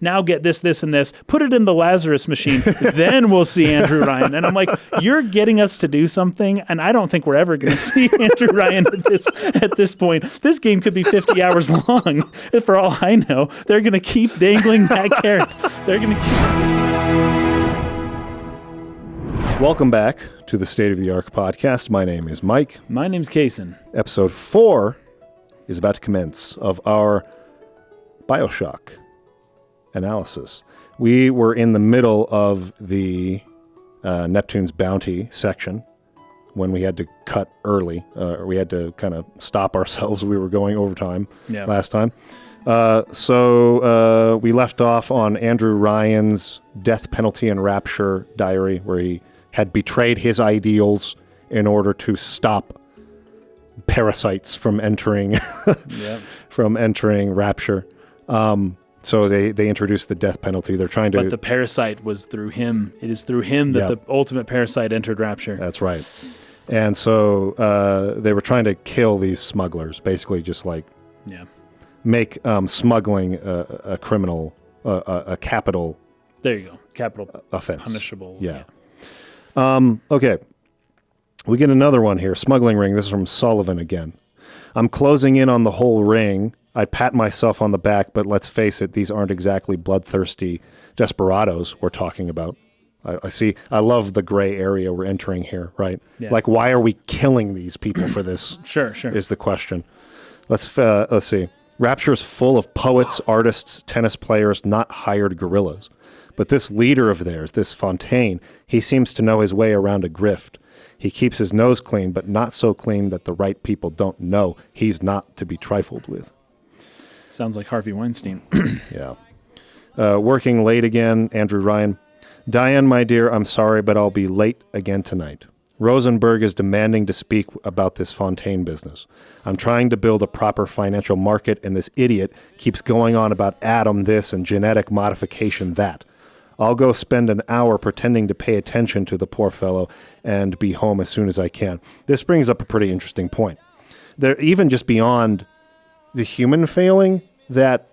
now get this, this, and this, put it in the Lazarus machine, then we'll see Andrew Ryan. And I'm like, you're getting us to do something, and I don't think we're ever going to see Andrew Ryan at this point. This game could be 50 hours long. For all I know, they're going to keep dangling that carrot. They're going to keep... Welcome back to the State of the Arc podcast. My name is Mike. My name's Kaysen. Episode 4 is about to commence of our Bioshock analysis. We were in the middle of the Neptune's Bounty section when we had to cut early. We had to kind of stop ourselves. We were going overtime last time. So we left off on Andrew Ryan's death penalty and Rapture diary, where he had betrayed his ideals in order to stop parasites from entering Rapture. So they introduced the death penalty. They're trying to... But the parasite was through him. It is through him that the ultimate parasite entered Rapture. That's right. And so they were trying to kill these smugglers, basically just like make smuggling a criminal, a capital... There you go. Capital offense. Punishable. Yeah. Okay. We get another one here. Smuggling ring. This is from Sullivan again. I'm closing in on the whole ring. I pat myself on the back, but let's face it, these aren't exactly bloodthirsty desperados we're talking about. I see. I love the gray area we're entering here, right? Yeah. Like, why are we killing these people for this? Sure. Is the question. Let's see. Rapture is full of poets, artists, tennis players, not hired gorillas. But this leader of theirs, this Fontaine, he seems to know his way around a grift. He keeps his nose clean, but not so clean that the right people don't know he's not to be trifled with. Sounds like Harvey Weinstein. Yeah. Working late again, Andrew Ryan. Diane, my dear, I'm sorry, but I'll be late again tonight. Rosenberg is demanding to speak about this Fontaine business. I'm trying to build a proper financial market, and this idiot keeps going on about atom this and genetic modification that. I'll go spend an hour pretending to pay attention to the poor fellow and be home as soon as I can. This brings up a pretty interesting point. There, even just beyond the human failing, that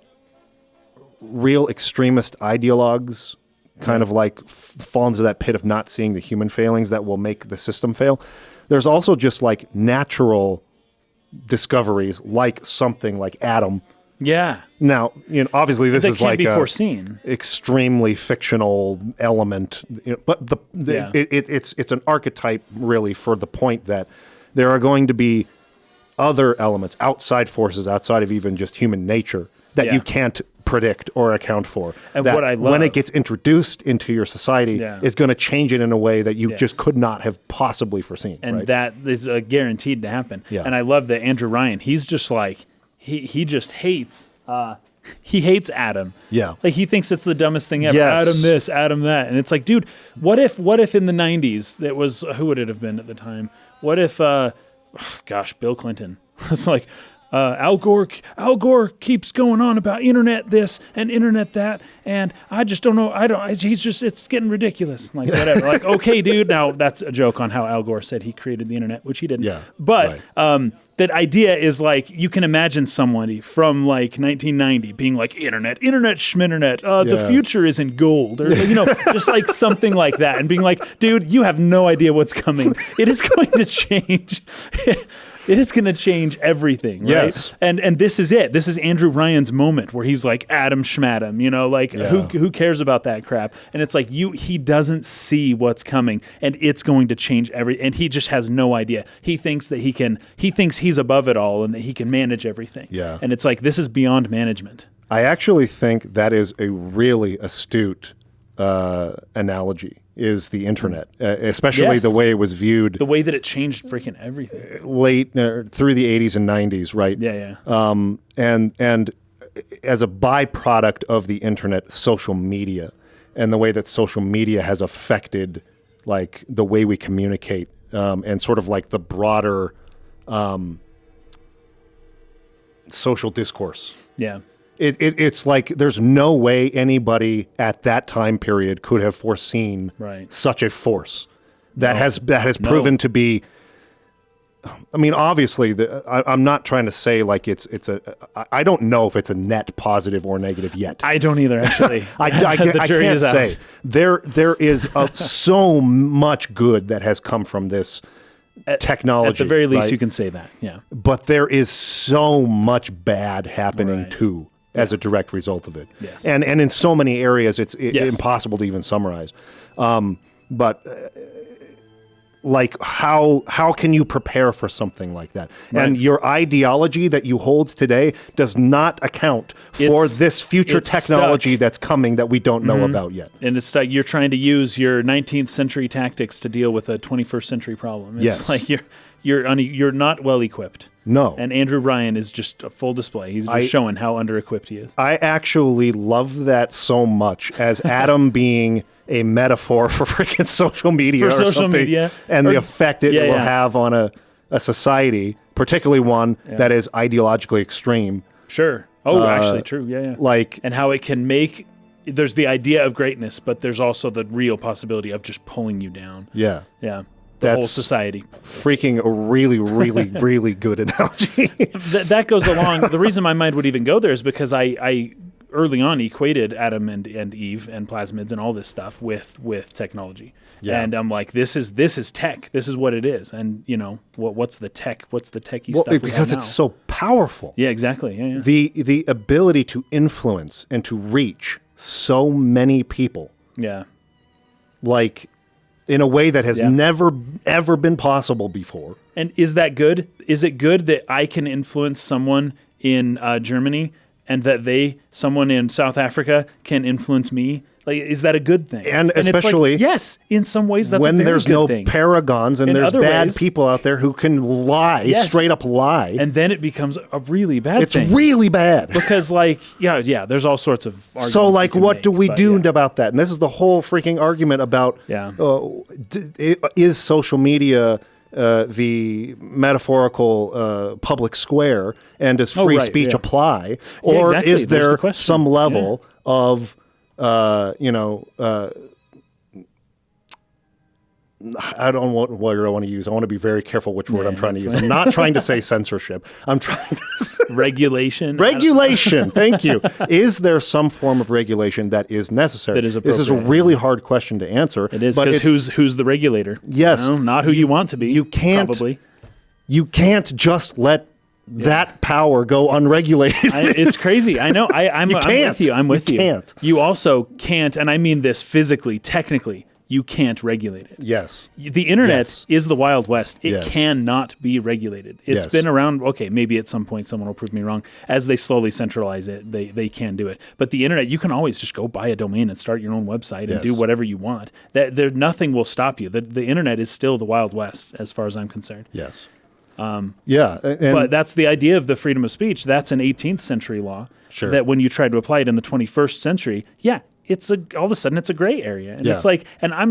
real extremist ideologues kind of like fall into that pit of not seeing the human failings that will make the system fail. There's also just like natural discoveries, like something like atom. Yeah. Now, obviously this is like a foreseen. Extremely fictional element, but it's an archetype really for the point that there are going to be other elements, outside forces, outside of even just human nature that you can't predict or account for. And that what I love, when it gets introduced into your society is going to change it in a way that you just could not have possibly foreseen. And that is guaranteed to happen. Yeah. And I love that Andrew Ryan, he's just like, he just hates, he hates Adam. Yeah. Like he thinks it's the dumbest thing ever. Yes. Adam this, Adam that. And it's like, dude, what if in the 90s, it was, who would it have been at the time? What if, Bill Clinton was like, Al Gore keeps going on about internet this and internet that, and I just don't know. It's getting ridiculous. Like, whatever. Like, okay, dude. Now, that's a joke on how Al Gore said he created the internet, which he didn't. Yeah. But that idea is like, you can imagine somebody from like 1990 being like, internet schminternet, the future isn't gold, or, just like something like that, and being like, dude, you have no idea what's coming. It is going to change. It is going to change everything, right? Yes. And this is it. This is Andrew Ryan's moment where he's like, Adam Schmadam, who cares about that crap? And it's like, he doesn't see what's coming, and it's going to change and he just has no idea. He thinks that he thinks he's above it all and that he can manage everything. Yeah. And it's like, this is beyond management. I actually think that is a really astute analogy. Is the internet, especially the way it was viewed. The way that it changed freaking everything. Late, through the 80s and 90s, right? Yeah. And as a byproduct of the internet, social media, and the way that social media has affected like the way we communicate, and sort of like the broader social discourse. Yeah. It's like there's no way anybody at that time period could have foreseen such a force that has proven to be I mean, obviously, I'm not trying to say like I don't know if it's a net positive or negative yet. I don't either, actually. I can't say. There is so much good that has come from this technology. At the very least, right? you can say that, yeah. But there is so much bad happening too as a direct result of it. Yes. And in so many areas, it's impossible to even summarize. But like how can you prepare for something like that? Right. And your ideology that you hold today does not account for this future technology that's coming that we don't know about yet. And it's like you're trying to use your 19th century tactics to deal with a 21st century problem. It's like you're not well equipped. No. And Andrew Ryan is just a full display. He's just showing how under-equipped he is. I actually love that so much as Adam being a metaphor for freaking social media or something, and the effect it will have on a society, particularly one that is ideologically extreme. Sure. Oh, actually true. Yeah. Like, and how it can make, there's the idea of greatness, but there's also the real possibility of just pulling you down. Yeah. Yeah. That's whole society. Freaking a really, really, really good analogy. That goes along. The reason my mind would even go there is because I early on equated Adam and Eve and plasmids and all this stuff with technology. Yeah. And I'm like, this is tech. This is what it is. And you know, what's the tech? What's the techie stuff? Because it's so powerful. Yeah, exactly. Yeah. The ability to influence and to reach so many people. Yeah. Like, in a way that has never, ever been possible before. And is that good? Is it good that I can influence someone in Germany and that someone in South Africa can influence me? Like, is that a good thing? And especially, it's like, yes, in some ways that's when a very there's good no thing. paragons and there's bad ways, people out there who can lie, straight up lie. And then it becomes a really bad thing. It's really bad. Because like, there's all sorts of arguments. So like, what do we do about that? And this is the whole freaking argument about, is social media the metaphorical public square, and does free speech apply? Or is there some level of I don't know what word I want to use. I want to be very careful which word I'm trying to use. I'm not trying to say censorship. I'm trying to say regulation. Regulation. Thank you. Is there some form of regulation that is necessary? That is appropriate. This is a really hard question to answer. It is, because who's the regulator? Yes. Not who you want to be. You can't. Probably. You can't just let that power go unregulated. It's crazy. I know. I'm with you. I'm with you. Can't. You also can't, and I mean this physically, technically, you can't regulate it. Yes. The internet is the Wild West. It cannot be regulated. It's been around, okay, maybe at some point someone will prove me wrong. As they slowly centralize it, they can do it. But the internet, you can always just go buy a domain and start your own website and do whatever you want. Nothing will stop you. The internet is still the Wild West as far as I'm concerned. Yes. But that's the idea of the freedom of speech. That's an 18th century law. Sure. That when you try to apply it in the 21st century, all of a sudden it's a gray area. And it's like, and I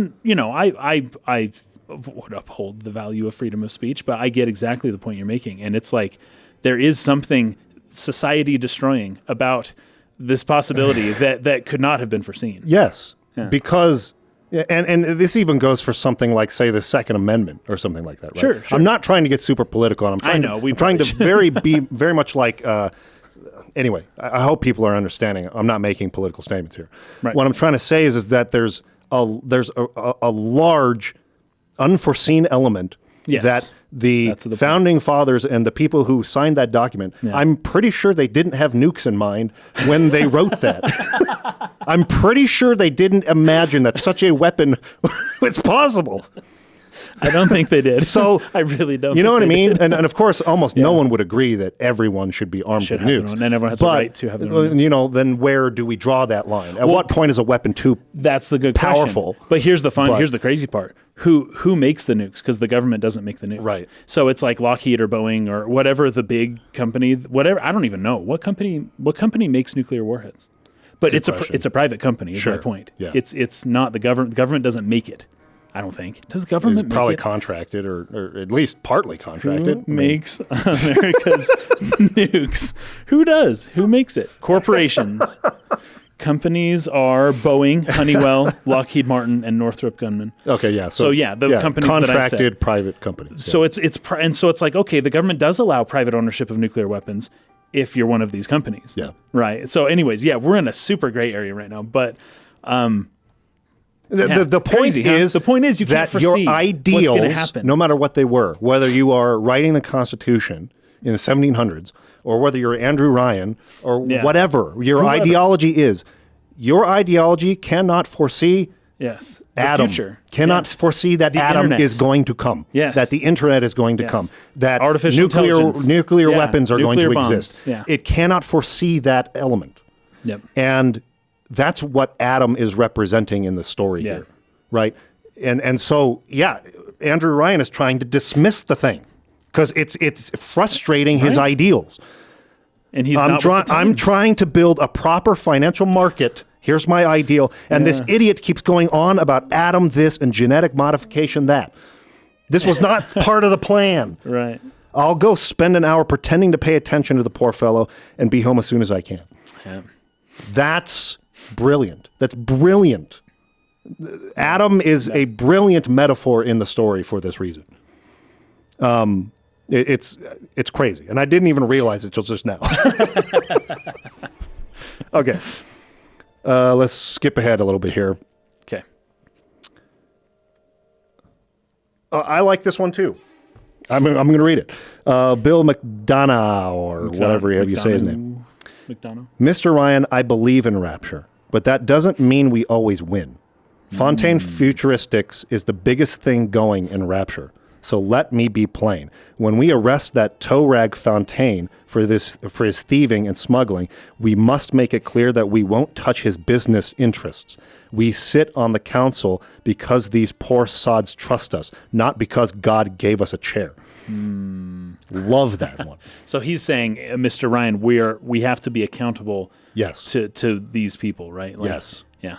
would uphold the value of freedom of speech, but I get exactly the point you're making. And it's like, there is something society destroying about this possibility that could not have been foreseen. Yes. Yeah. Because, and this even goes for something like, say, the Second Amendment or something like that, right? Sure. I'm not trying to get super political. I'm trying to be very much like, anyway, I hope people are understanding. I'm not making political statements here. Right. What I'm trying to say is that there's a large unforeseen element that the founding fathers and the people who signed that document, I'm pretty sure they didn't have nukes in mind when they wrote that. I'm pretty sure they didn't imagine that such a weapon was possible. I don't think they did. So I really don't. You know what I mean? And of course, almost no one would agree that everyone should be armed with nukes. And everyone has a right to have their own. Then where do we draw that line? At what point is a weapon too That's the good powerful? Question. But here's the crazy part. Who makes the nukes? Because the government doesn't make the nukes. Right. So it's like Lockheed or Boeing or whatever the big company, whatever. I don't even know what company makes nuclear warheads. But it's a private company. Is my point. Yeah. It's not the government. The government doesn't make it. I don't think. Does the government make probably it? Contracted or at least partly contracted. Who makes America's nukes? Who does? Who makes it? Corporations. companies are Boeing, Honeywell, Lockheed Martin, and Northrop Grumman. Okay, yeah. So the companies that I said. contracted private companies. So it's like, okay, the government does allow private ownership of nuclear weapons if you're one of these companies. Yeah. Right. So anyways, we're in a super gray area right now, but the point is you can't foresee your what's ideals, going to happen. no matter what they were, whether you are writing the Constitution in the 1700s or whether you're Andrew Ryan or whatever your ideology is, your ideology cannot foresee the Adam. future. Cannot foresee that Adam internet. is going to come. Yes. That the internet is going to come. That artificial intelligence. nuclear weapons are going to bombs. exist. Yeah. It cannot foresee that element. Yep. And that's what Adam is representing in the story here, right? And so, Andrew Ryan is trying to dismiss the thing because it's frustrating his ideals. And he's I'm trying to build a proper financial market. Here's my ideal. And this idiot keeps going on about Adam this and genetic modification that. This was not part of the plan. Right. I'll go spend an hour pretending to pay attention to the poor fellow and be home as soon as I can. Yeah. That's brilliant. That's brilliant. Adam is a brilliant metaphor in the story for this reason. It's crazy, and I didn't even realize it till just now. Okay, let's skip ahead a little bit here. Okay, I like this one too. I'm going to read it. Bill McDonough, or whatever you say his name. McDonough. Mr. Ryan, I believe in Rapture, but that doesn't mean we always win. Fontaine Futuristics is the biggest thing going in Rapture. So let me be plain. When we arrest that toe rag Fontaine for his thieving and smuggling, we must make it clear that we won't touch his business interests. We sit on the council because these poor sods trust us, not because God gave us a chair. Love that one. So he's saying, Mr. Ryan, we have to be accountable. Yes. To these people, right? Like, yes. Yeah.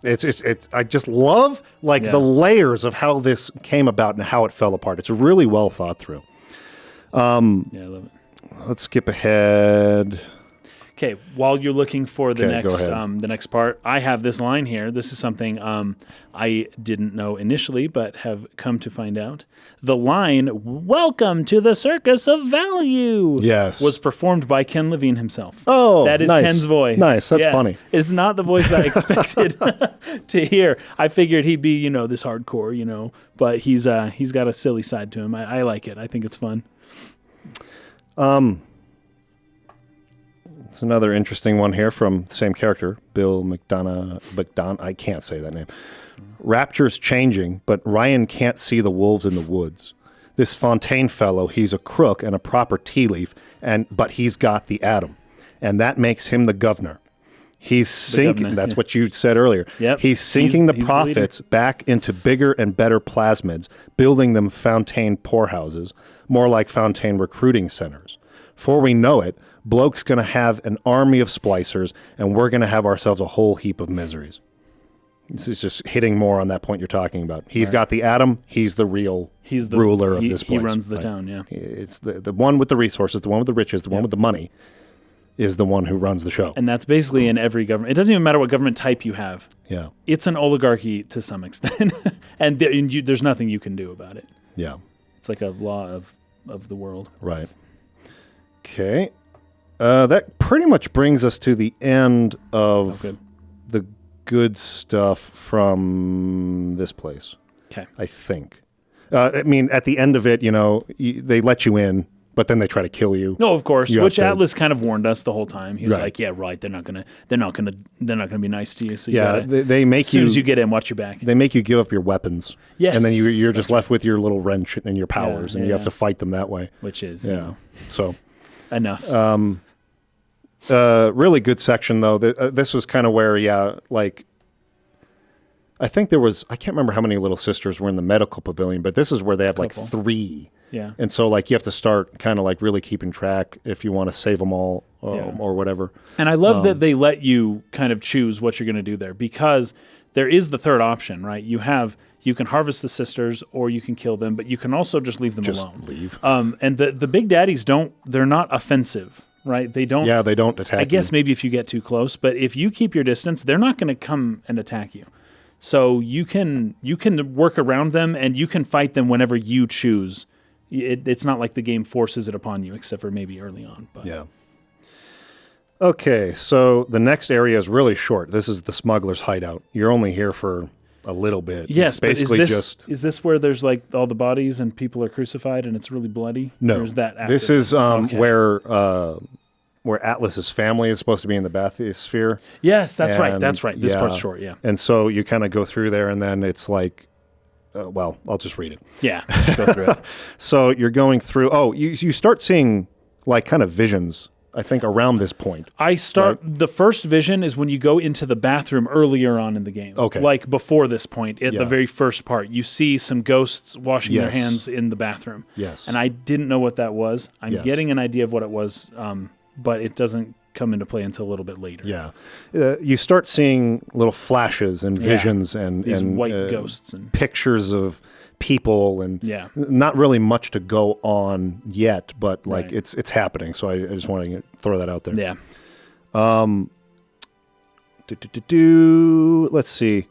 It's I just love the layers of how this came about and how it fell apart. It's really well thought through. I love it. Let's skip ahead. Okay, while you're looking for the next part, I have this line here. This is something I didn't know initially, but have come to find out. The line, "Welcome to the Circus of Value," was performed by Ken Levine himself. Oh, that is nice. Ken's voice. Nice, that's funny. It's not the voice I expected to hear. I figured he'd be, this hardcore, but he's got a silly side to him. I like it. I think it's fun. It's another interesting one here from the same character, Bill McDonough. I can't say that name. Rapture's changing, but Ryan can't see the wolves in the woods. This Fontaine fellow, he's a crook and a proper tea leaf, but he's got the atom, and that makes him the governor. He's sinking. That's what you said earlier. Yep. He's sinking the profits back into bigger and better plasmids, building them Fontaine poorhouses, more like Fontaine recruiting centers. Before we know it, Bloke's going to have an army of splicers, and we're going to have ourselves a whole heap of miseries. This is just hitting more on that point you're talking about. He's got the atom. He's the real ruler of this place. He runs the town, yeah. It's the one with the resources, the one with the riches, the one with the money is the one who runs the show. And that's basically in every government. It doesn't even matter what government type you have. Yeah. It's an oligarchy to some extent. And there's nothing you can do about it. Yeah. It's like a law of the world. Right. Okay. That pretty much brings us to the end of the good stuff from this place. Okay. I think. I mean, at the end of it, they let you in, but then they try to kill you. No, of course. Which Atlas kind of warned us the whole time. He was like, "Yeah, right. They're not gonna be nice to you." So they make as soon as you get in, watch your back. They make you give up your weapons. Yes, and then you're just left with your little wrench and your powers, and you have to fight them that way. Which is So enough. Really good section though. This was kind of where I think there was, I can't remember how many little sisters were in the medical pavilion, but this is where they have like 3. Yeah. And so you have to start kind of really keeping track if you want to save them all or whatever. And I love that they let you kind of choose what you're going to do there, because there is the third option, right? You can harvest the sisters or you can kill them, but you can also just leave them alone. Leave. And the big daddies they're not offensive. right? They don't. Yeah, they don't attack. I guess maybe if you get too close, but if you keep your distance, they're not going to come and attack you. So you can work around them, and you can fight them whenever you choose. It's not like the game forces it upon you, except for maybe early on. But. Yeah. Okay, so the next area is really short. This is the smuggler's hideout. You're only here for a little bit. Yes, basically but is this where there's like all the bodies and people are crucified and it's really bloody? No, or is that after this is where Atlas's family is supposed to be in the bathysphere. Yes, that's right. And, That's right. This part's short, yeah. And so you kind of go through there, and then it's like, well, I'll just read it. Yeah, just go through it. So you're going through. Oh, you start seeing like kind of visions. I think around this point. The first vision is when you go into the bathroom earlier on in the game. Okay. Like before this point, at the very first part, you see some ghosts washing their hands in the bathroom. Yes. And I didn't know what that was. I'm getting an idea of what it was, but it doesn't come into play until a little bit later. Yeah. You start seeing little flashes and visions and these white ghosts and pictures of people and not really much to go on yet, but like it's happening. So I just want to throw that out there. Yeah. Let's see.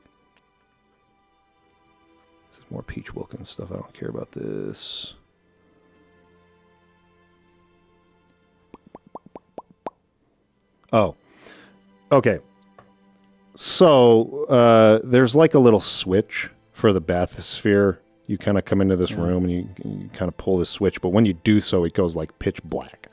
This is more Peach Wilkins stuff. I don't care about this. Oh, okay. So there's like a little switch for the bathysphere. You kind of come into this room and you kind of pull this switch, but when you do so, it goes like pitch black.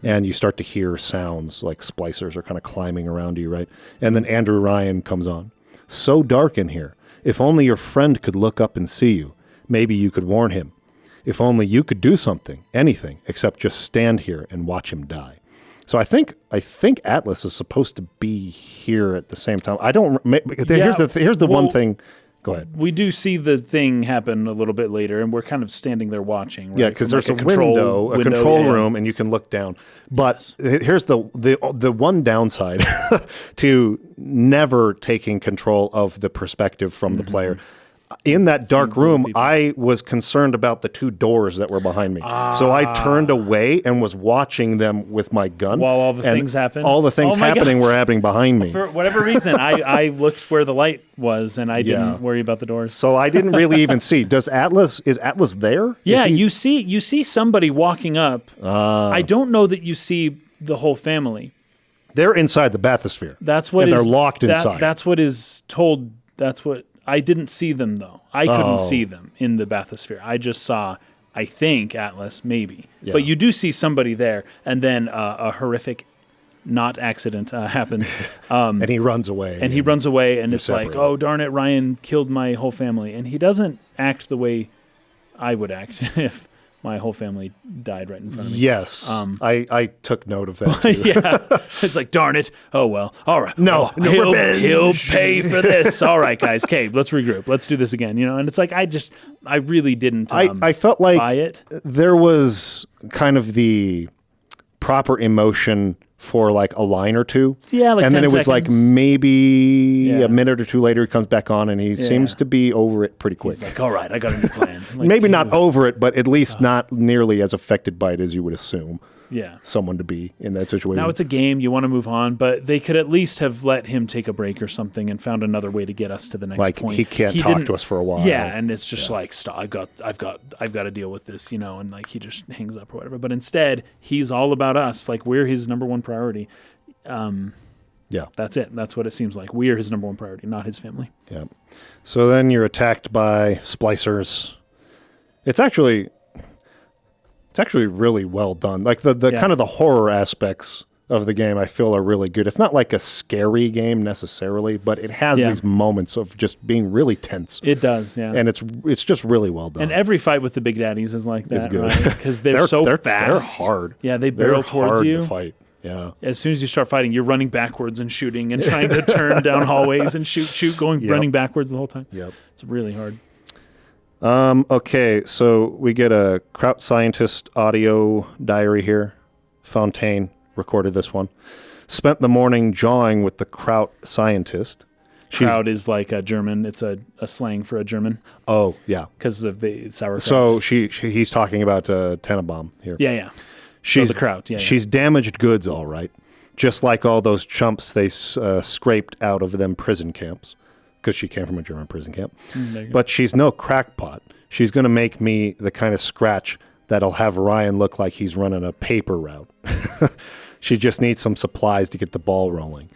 And you start to hear sounds like splicers are kind of climbing around you, right? And then Andrew Ryan comes on. So dark in here. If only your friend could look up and see you. Maybe you could warn him. If only you could do something, anything, except just stand here and watch him die. So I think Atlas is supposed to be here at the same time. I don't. Here's the one thing. Go ahead. We do see the thing happen a little bit later, and we're kind of standing there watching. Right? Yeah, because there's like a control room, and you can look down. But here's the one downside to never taking control of the perspective from the player. In that dark room, I was concerned about the two doors that were behind me. So I turned away and was watching them with my gun. While all the things happened? All the things happening were happening behind me. For whatever reason, I looked where the light was, and I didn't worry about the doors. So I didn't really even see. Is Atlas there? Yeah, you see somebody walking up. I don't know that you see the whole family. They're inside the bathysphere. That's what they're locked inside. That's what is told. That's what... I didn't see them, though. I couldn't see them in the bathysphere. I just saw, I think, Atlas, maybe. Yeah. But you do see somebody there, and then a horrific accident happens. And he runs away. And it's like, oh, darn it, Ryan killed my whole family. And he doesn't act the way I would act if my whole family died right in front of me. Yes. I took note of that, too. Yeah. It's like, darn it. Oh, well. All right. No he'll pay for this. All right, guys. Okay, let's regroup. Let's do this again. And it's like, I really didn't I felt like buy it. There was kind of the proper emotion for like a line or two. Yeah, like 10 and then it was seconds. like maybe a minute or two later he comes back on and he seems to be over it pretty quick. He's like, all right, I got a new plan. Like, maybe not over it, but at least not nearly as affected by it as you would assume. Yeah. Someone to be in that situation. Now it's a game, you want to move on, but they could at least have let him take a break or something and found another way to get us to the next point. Like he can't talk to us for a while. Yeah, and it's just like, stop, I've got to deal with this, and like he just hangs up or whatever. But instead, he's all about us. Like we're his number one priority. That's it. That's what it seems like. We are his number one priority, not his family. Yeah. So then you're attacked by splicers. It's actually really well done. Like the kind of the horror aspects of the game I feel are really good. It's not like a scary game necessarily, but it has these moments of just being really tense. It does, yeah. And it's just really well done. And every fight with the big daddies is like that. It's good. Because they're so fast. They're hard. Yeah, they barrel towards you. To fight. Yeah. As soon as you start fighting, you're running backwards and shooting and trying to turn down hallways and shoot, running backwards the whole time. Yep. It's really hard. Okay, so we get a Kraut scientist audio diary here. Fontaine recorded this one. Spent the morning jawing with the Kraut scientist. Kraut is like a German. It's a slang for a German. Oh, yeah. Because of the sauerkraut. So he's talking about Tenenbaum here. Yeah. She's the crowd. Yeah, she's damaged goods, all right. Just like all those chumps they scraped out of them prison camps, because she came from a German prison camp. But she's no crackpot. She's going to make me the kind of scratch that'll have Ryan look like he's running a paper route. She just needs some supplies to get the ball rolling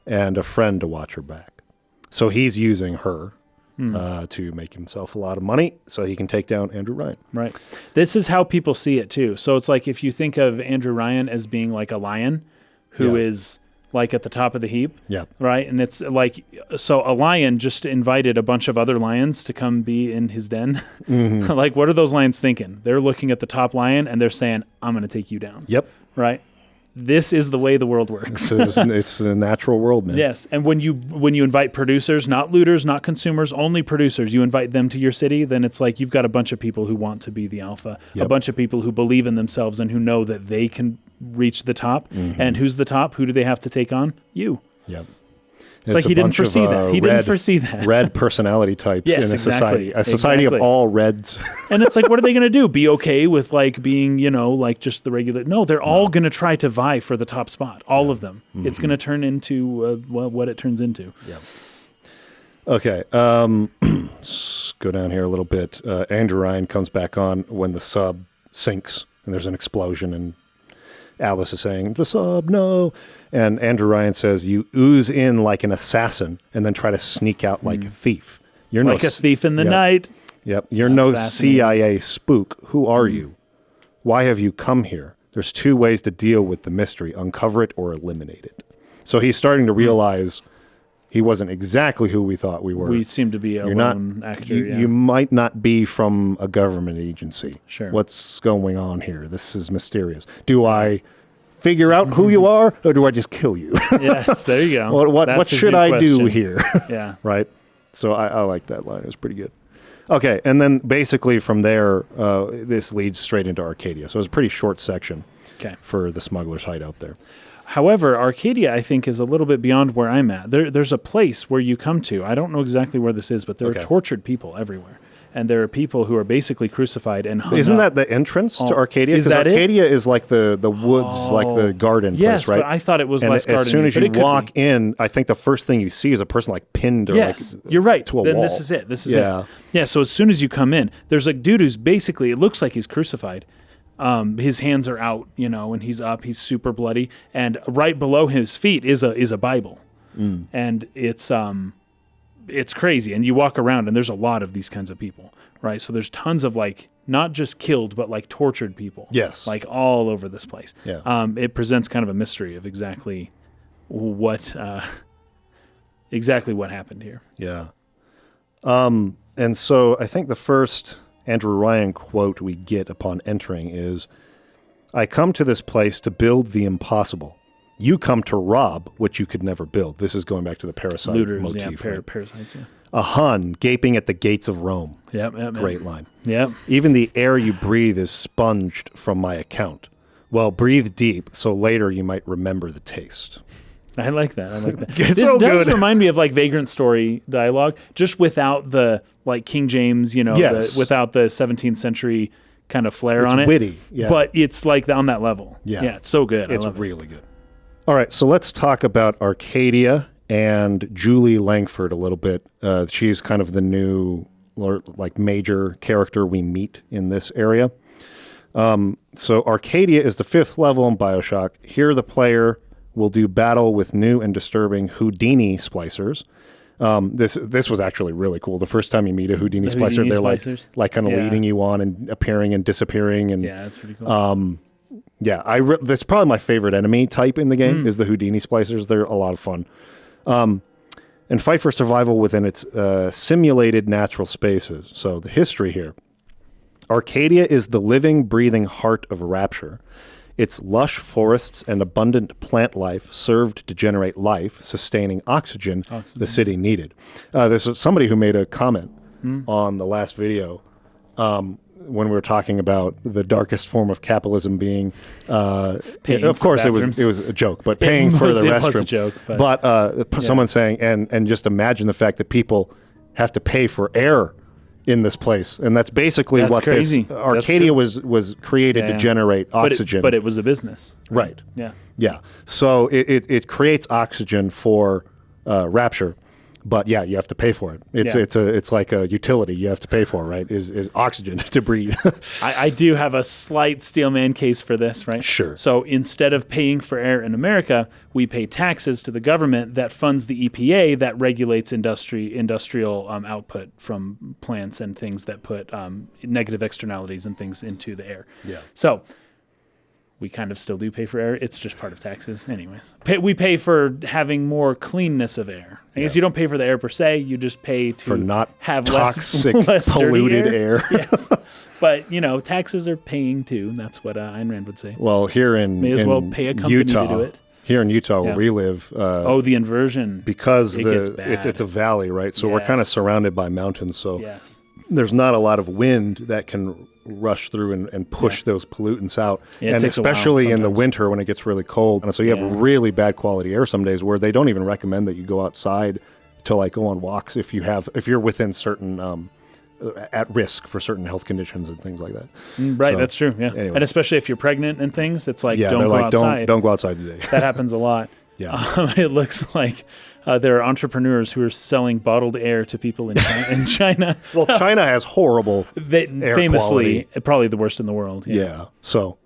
and a friend to watch her back. So he's using her to make himself a lot of money so he can take down Andrew Ryan. Right. This is how people see it, too. So it's like if you think of Andrew Ryan as being like a lion who is like at the top of the heap. Yeah. Right. And it's like, so a lion just invited a bunch of other lions to come be in his den. Like, what are those lions thinking? They're looking at the top lion and they're saying, I'm going to take you down. Yep. Right. This is the way the world works. It's a natural world, man. Yes. And when you invite producers, not looters, not consumers, only producers, you invite them to your city, then it's like you've got a bunch of people who want to be the alpha, a bunch of people who believe in themselves and who know that they can reach the top. And who's the top? Who do they have to take on? You. Yep. It's like he didn't foresee that. He didn't foresee that. Red personality types in a society. A society of all reds. And it's like, what are they going to do? Be okay with like being, like just the regular? No, they're all going to try to vie for the top spot. All of them. It's going to turn into, what it turns into. Yeah. Okay. Let's go down here a little bit. Andrew Ryan comes back on when the sub sinks and there's an explosion and Alice is saying, the sub, no. And Andrew Ryan says, you ooze in like an assassin and then try to sneak out like a thief. You're like a thief in the night. Yep. You're no CIA spook. Who are you? Why have you come here? There's two ways to deal with the mystery, uncover it or eliminate it. So he's starting to realize he wasn't exactly who we thought we were. We seem to be a lone actor. You might not be from a government agency. Sure. What's going on here? This is mysterious. Do I figure out who you are, or do I just kill you? Yes, there you go. What should I do here? Yeah. Right? So I like that line. It was pretty good. Okay, and then basically from there, this leads straight into Arcadia. So it's a pretty short section for the smuggler's hideout there. However, Arcadia, I think, is a little bit beyond where I'm at. There's a place where you come to. I don't know exactly where this is, but there are tortured people everywhere. And there are people who are basically crucified and hung Isn't up. that the entrance to Arcadia? Is that Arcadia is like the woods, like the garden place, right? Yes, but I thought it was and less garden. as soon as you walk in, I think the first thing you see is a person like pinned or you're right. to a then wall. This is it. This is it. Yeah, so as soon as you come in, there's a dude who's basically, it looks like he's crucified. His hands are out, and he's up. He's super bloody. And right below his feet is a Bible. And it's crazy. And you walk around and there's a lot of these kinds of people, right? So there's tons of like, not just killed, but like tortured people. Yes. Like all over this place. Yeah. It presents kind of a mystery of exactly what happened here. Yeah. And so I think the first Andrew Ryan quote we get upon entering is, I come to this place to build the impossible. You come to rob what you could never build. This is going back to the parasite Looters, motif. Right? Parasites, yeah. A Hun gaping at the gates of Rome. Yep. Great line. Yep. Even the air you breathe is sponged from my account. Well, breathe deep, so later you might remember the taste. I like that. It's this so does good. remind me of like Vagrant Story dialogue, just without the like King James, without the 17th century kind of flair on it. It's witty, yeah. But it's like on that level. Yeah. It's so good. It's really good. All right, so let's talk about Arcadia and Julie Langford a little bit. She's kind of the new like major character we meet in this area. So Arcadia is the 5th level in Bioshock. Here the player will do battle with new and disturbing Houdini splicers. This was actually really cool. The first time you meet a Houdini splicer, they're like kind of leading you on and appearing and disappearing. And yeah, that's pretty cool. That's probably my favorite enemy type in the game is the Houdini splicers. They're a lot of fun. And fight for survival within its simulated natural spaces. So the history here. Arcadia is the living, breathing heart of Rapture. Its lush forests and abundant plant life served to generate life, sustaining oxygen the city needed. There's somebody who made a comment on the last video when we were talking about the darkest form of capitalism being, of course, it was a joke, but paying for the restroom. Was a joke, but someone saying, and just imagine the fact that people have to pay for air in this place, and that's basically That's what crazy. this Arcadia was created to generate oxygen. But it was a business. Right. Yeah. Yeah. So it creates oxygen for Rapture, but yeah, you have to pay for it. It's like a utility you have to pay for, right? Is oxygen to breathe. I do have a slight steelman case for this, right? Sure. So instead of paying for air in America, we pay taxes to the government that funds the EPA that regulates industrial output from plants and things that put negative externalities and things into the air. Yeah. So we kind of still do pay for air. It's just part of taxes. Anyways, we pay for having more cleanness of air. I guess you don't pay for the air per se. You just pay to for not have toxic, less polluted air. Yes. But, taxes are paying too. That's what Ayn Rand would say. Well, here in May as well pay a company Utah, to do it. Here in Utah, where we live, the inversion. because gets bad. it's a valley, right? So we're kind of surrounded by mountains. So Yes. there's not a lot of wind that can rush through and push those pollutants out. Yeah, it and takes a while especially in the sometimes. winter when it gets really cold. And so you have Yeah. really bad quality air some days where they don't even recommend that you go outside to like go on walks if you're within certain at risk for certain health conditions and things like that. Right, So, that's true. Yeah. anyway. And especially if you're pregnant and things, it's like, Yeah, don't they're go like outside. don't go outside today. That happens a lot. Yeah. It looks like there are entrepreneurs who are selling bottled air to people in China. Well, China has horrible They air famously, quality. probably the worst in the world. Yeah. So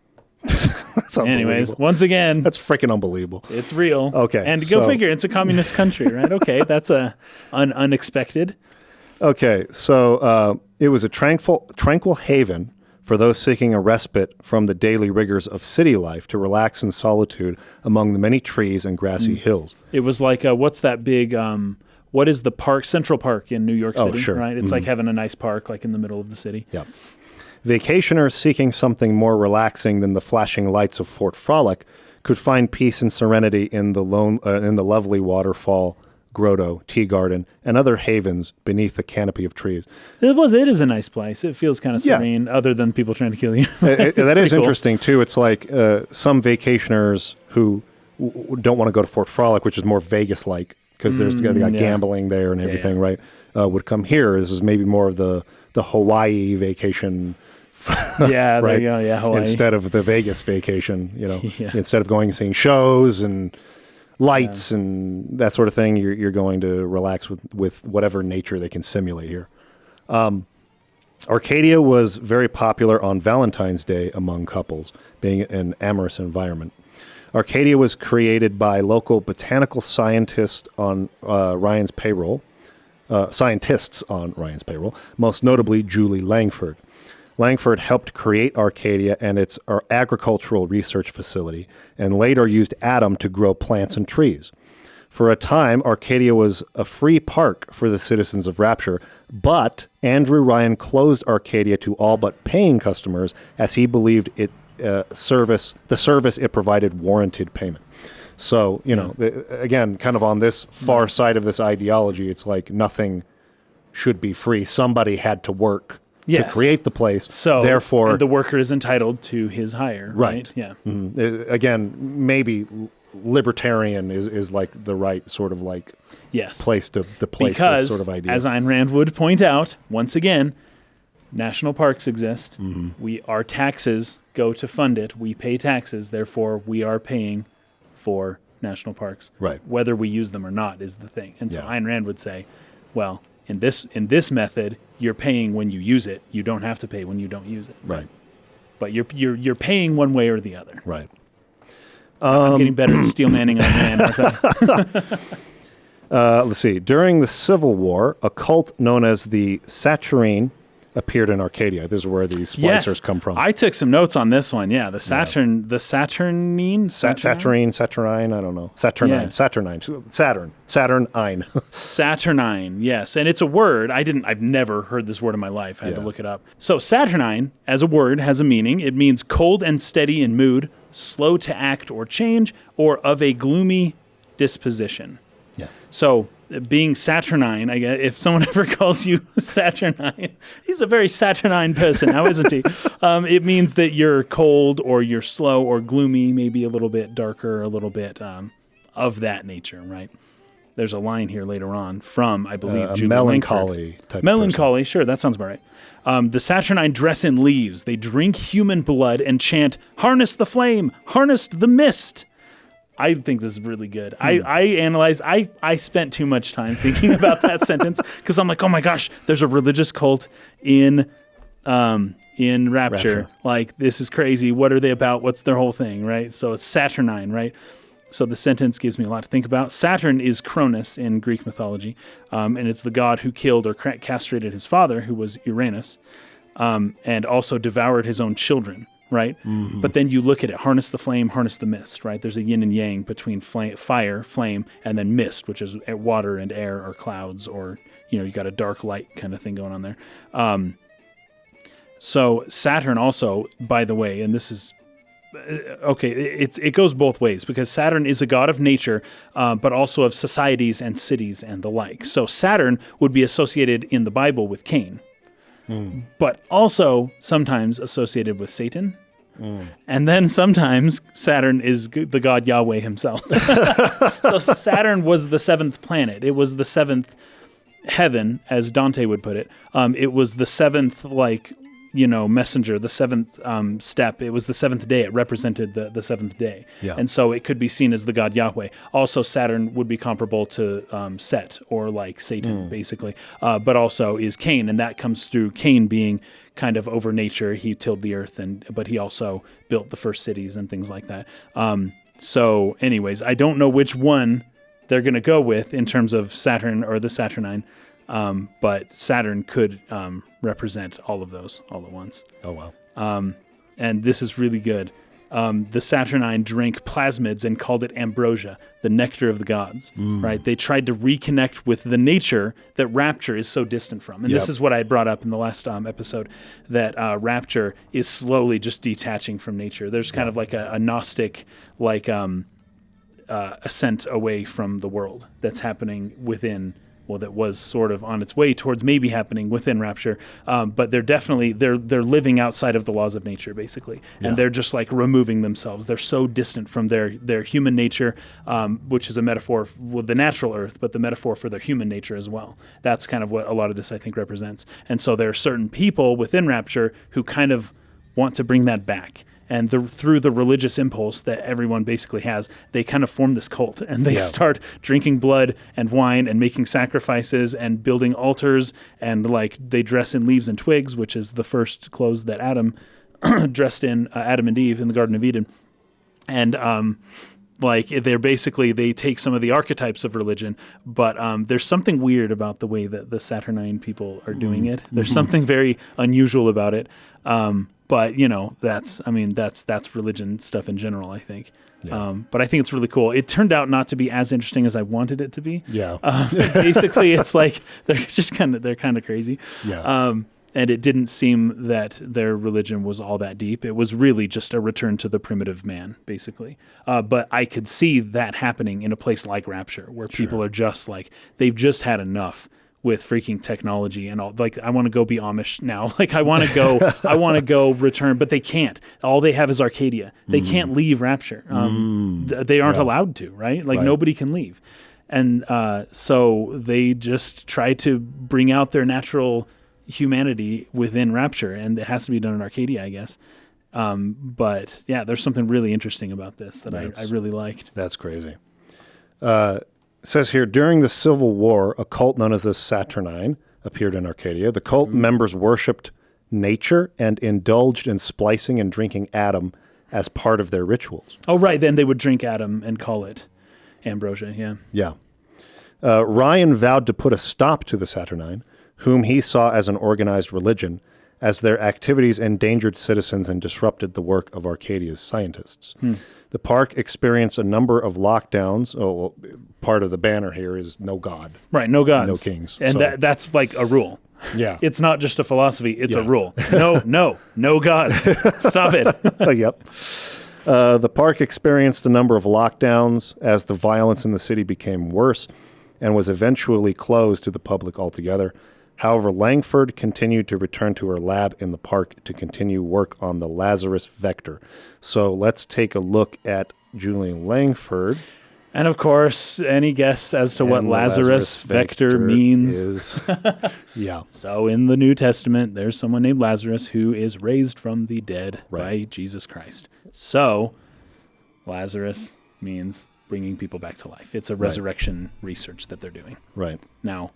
that's unbelievable. Anyways, once again, That's freaking unbelievable. it's real. Okay, And so- go figure, it's a communist country, right? Okay, that's unexpected. Okay, so it was a tranquil haven for those seeking a respite from the daily rigors of city life to relax in solitude among the many trees and grassy hills. It was like, what's that big, what is the park, Central Park in New York City, Oh, sure. right? It's like having a nice park like in the middle of the city. Yep. Vacationers seeking something more relaxing than the flashing lights of Fort Frolic could find peace and serenity in the lovely waterfall, grotto, tea garden, and other havens beneath the canopy of trees. It is a nice place. It feels kind of Yeah. serene, other than people trying to kill you. That is cool. interesting too. It's like some vacationers who don't want to go to Fort Frolic, which is more Vegas-like because they got yeah. gambling there and everything, right? Would come here. This is maybe more of the Hawaii vacation. Yeah, right? there you go. Yeah, Hawaii. Instead of the Vegas vacation, Yeah. instead of going and seeing shows and lights and that sort of thing, you're going to relax with whatever nature they can simulate here. Arcadia was very popular on Valentine's Day among couples, being an amorous environment. Arcadia was created by local botanical scientists on Ryan's payroll, most notably Julie Langford. Langford helped create Arcadia and its agricultural research facility, and later used Adam to grow plants and trees. For a time, Arcadia was a free park for the citizens of Rapture, but Andrew Ryan closed Arcadia to all but paying customers as he believed the service it provided warranted payment. So, again, kind of on this far side of this ideology, it's like nothing should be free. Somebody had to work to create the place. So therefore, the worker is entitled to his hire, right? Yeah. Again, maybe libertarian is like the right sort of like place to place because, this sort of idea. As Ayn Rand would point out, once again, national parks exist. Our taxes go to fund it. We pay taxes, therefore we are paying for national parks. Right. Whether we use them or not is the thing. And so Yeah. Ayn Rand would say, well, in this method, you're paying when you use it. You don't have to pay when you don't use it. Right. But you're paying one way or the other. Right. I'm getting better at steel manning on Rand, aren't I? Let's see. During the Civil War, a cult known as the Saturnine appeared in Arcadia. This is where these splicers come from. I took some notes on this one. Yeah, the Saturnine. Saturnine, I don't know. Saturnine. Saturnine, yes. And it's a word. I've never heard this word in my life. I had to look it up. So Saturnine, as a word, has a meaning. It means cold and steady in mood, slow to act or change, or of a gloomy disposition. Yeah. So being Saturnine, I guess, if someone ever calls you Saturnine, he's a very Saturnine person, now isn't he? It means that you're cold or you're slow or gloomy, maybe a little bit darker, a little bit of that nature, right? there's a line here later on from, I believe, a Julie melancholy Langford. type Melancholy, sure, that sounds about right. The Saturnine dress in leaves. They drink human blood and chant, "Harness the flame, harness the mist." I think this is really good. I spent too much time thinking about that sentence because I'm like, oh my gosh, there's a religious cult in Rapture. Like, this is crazy. What are they about? What's their whole thing, right? So it's Saturnine, right? So the sentence gives me a lot to think about. Saturn is Cronus in Greek mythology, and it's the god who killed or castrated his father, who was Uranus, and also devoured his own children, right? Mm-hmm. But then you look at it, harness the flame, harness the mist, right? There's a yin and yang between fire, flame, and then mist, which is water and air or clouds, or, you got a dark light kind of thing going on there. So Saturn also, by the way, and this is, okay, it goes both ways, because Saturn is a god of nature, but also of societies and cities and the like. So Saturn would be associated in the Bible with Cain, but also sometimes associated with Satan. And then sometimes Saturn is the god Yahweh himself. So Saturn was the seventh planet. It was the seventh heaven, as Dante would put it. It was the seventh, messenger, the seventh step. It was the seventh day. It represented the seventh day. Yeah. And so it could be seen as the god Yahweh. Also, Saturn would be comparable to Set, or like Satan, basically. But also is Cain, and that comes through Cain being kind of over nature. He tilled the earth, but he also built the first cities and things like that. So anyways, I don't know which one they're going to go with in terms of Saturn or the Saturnine. But Saturn could represent all of those all at once. Oh, wow. And this is really good. The Saturnine drank plasmids and called it ambrosia, the nectar of the gods, right? They tried to reconnect with the nature that Rapture is so distant from. And this is what I had brought up in the last episode, that Rapture is slowly just detaching from nature. There's kind of like a Gnostic, ascent away from the world that's happening within, that was sort of on its way towards maybe happening within Rapture, but they're definitely they're living outside of the laws of nature, basically, and they're just like removing themselves. They're so distant from their human nature, which is a metaphor with the natural Earth, but the metaphor for their human nature as well. That's kind of what a lot of this, I think, represents. And so there are certain people within Rapture who kind of want to bring that back. And through the religious impulse that everyone basically has, they kind of form this cult, and they start drinking blood and wine and making sacrifices and building altars, and they dress in leaves and twigs, which is the first clothes that Adam dressed in, Adam and Eve in the Garden of Eden. And they take some of the archetypes of religion, but there's something weird about the way that the Saturnine people are doing it. There's something very unusual about it. But that's religion stuff in general, I think. Yeah. But I think it's really cool. It turned out not to be as interesting as I wanted it to be. Yeah. Basically, it's like they're kind of crazy. Yeah. And it didn't seem that their religion was all that deep. It was really just a return to the primitive man, basically. But I could see that happening in a place like Rapture, where people are just they've just had enough with freaking technology and all. I want to go be Amish now. I want to go return, but they can't. All they have is Arcadia. They can't leave Rapture. They aren't allowed to, right? Nobody can leave. And so they just try to bring out their natural humanity within Rapture, and it has to be done in Arcadia, I guess. But yeah, there's something really interesting about this that I really liked. That's crazy. It says here, during the Civil War, a cult known as the Saturnine appeared in Arcadia. The cult members worshipped nature and indulged in splicing and drinking Adam as part of their rituals. Oh, right. Then they would drink Adam and call it ambrosia, yeah. Yeah. Ryan vowed to put a stop to the Saturnine, whom he saw as an organized religion, as their activities endangered citizens and disrupted the work of Arcadia's scientists. The park experienced a number of lockdowns. Part of the banner here is no God. Right, no gods. No kings. And that's like a rule. Yeah. It's not just a philosophy, it's a rule. No gods. Stop it. Yep. The park experienced a number of lockdowns as the violence in the city became worse and was eventually closed to the public altogether. However, Langford continued to return to her lab in the park to continue work on the Lazarus vector. So let's take a look at Julie Langford. And of course, any guess as to And what the Lazarus vector means? is, yeah, So in the New Testament, there's someone named Lazarus who is raised from the dead Right. by Jesus Christ. So Lazarus means bringing people back to life. It's a resurrection research that they're doing. right. Now,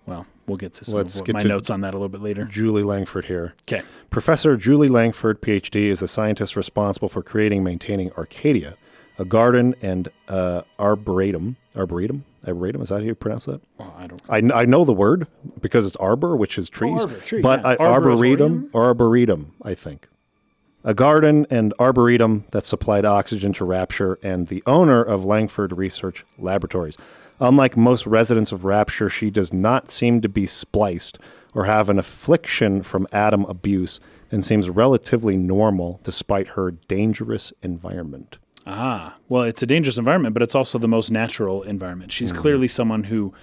well, we'll get to some Let's of get my to notes on that a little bit later. Julie Langford here. Okay. Professor Julie Langford, PhD, is the scientist responsible for creating and maintaining Arcadia, a garden and arboretum. Arboretum? Is that how you pronounce that? Oh, I don't. I know the word because it's arbor, which is trees. arbor, tree, but yeah. arboretum, I think. A garden and arboretum that supplied oxygen to Rapture and the owner of Langford Research Laboratories. Unlike most residents of Rapture, she does not seem to be spliced or have an affliction from atom abuse and seems relatively normal despite her dangerous environment. Well, it's a dangerous environment, but it's also the most natural environment. She's clearly someone who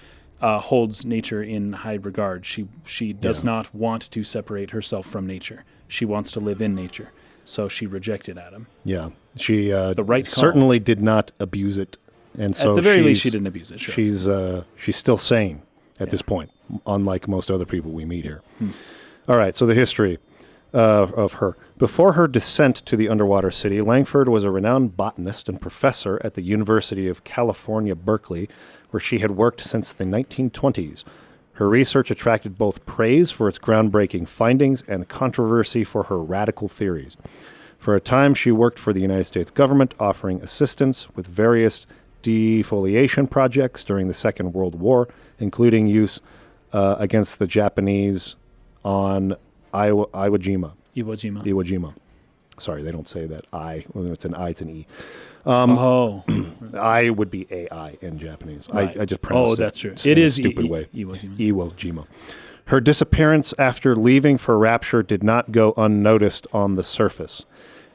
holds nature in high regard. She does not want to separate herself from nature. She wants to live in nature. So she rejected Adam. Yeah, she The right call. certainly did not abuse it, and so At the very least, she didn't abuse it. Sure. She's still sane at this point, unlike most other people we meet here. All right, so the history of her. Before her descent to the underwater city, Langford was a renowned botanist and professor at the University of California, Berkeley, where she had worked since the 1920s. Her research attracted both praise for its groundbreaking findings and controversy for her radical theories. For a time, she worked for the United States government, offering assistance with various defoliation projects during the Second World War, including use against the Japanese on Iwo Jima. Sorry, they don't say that I. When it's an I, it's an E. I would be AI in Japanese. Right. I just pronounced it. That's true. In It a is stupid way. Iwo Jima. Iwo Jima. Her disappearance after leaving for Rapture did not go unnoticed on the surface.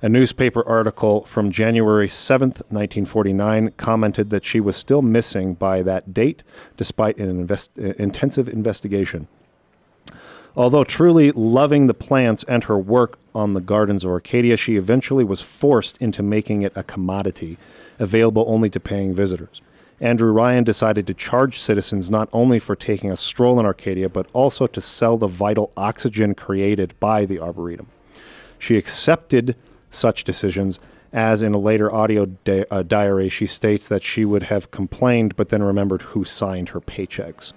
A newspaper article from January 7th, 1949 commented that she was still missing by that date, despite an intensive investigation. Although truly loving the plants and her work on the gardens of Arcadia, she eventually was forced into making it a commodity, available only to paying visitors. Andrew Ryan decided to charge citizens not only for taking a stroll in Arcadia, but also to sell the vital oxygen created by the Arboretum. She accepted such decisions, as in a later audio diary, she states that she would have complained, but then remembered who signed her paychecks.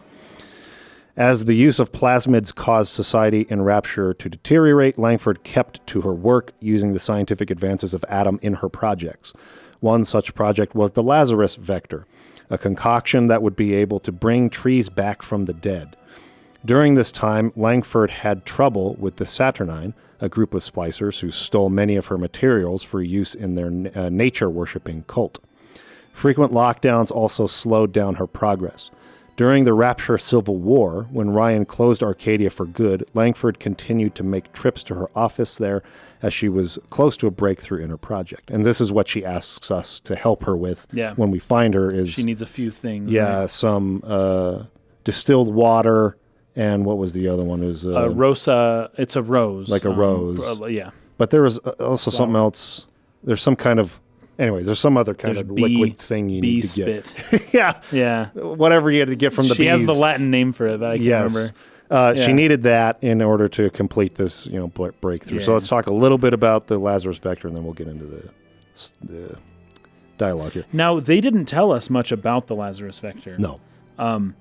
As the use of plasmids caused society in Rapture to deteriorate, Langford kept to her work, using the scientific advances of Adam in her projects. One such project was the Lazarus vector, a concoction that would be able to bring trees back from the dead. During this time, Langford had trouble with the Saturnine, a group of splicers who stole many of her materials for use in their nature-worshipping cult. Frequent lockdowns also slowed down her progress. During the Rapture Civil War, when Ryan closed Arcadia for good, Langford continued to make trips to her office there as she was close to a breakthrough in her project. And this is what she asks us to help her with when we find her. Is she needs a few things. Yeah, right? Some distilled water, and what was the other one? Is Rosa. It's a rose. Like a rose. Yeah. But there was also something else. There's some kind of... Anyways, there's some other kind of liquid thing you need to get. Yeah. Whatever you had to get from the bees. She has the Latin name for it, but I can't remember. She needed that in order to complete this, breakthrough. So let's talk a little bit about the Lazarus vector, and then we'll get into the dialogue here. Now, they didn't tell us much about the Lazarus vector. No. Well,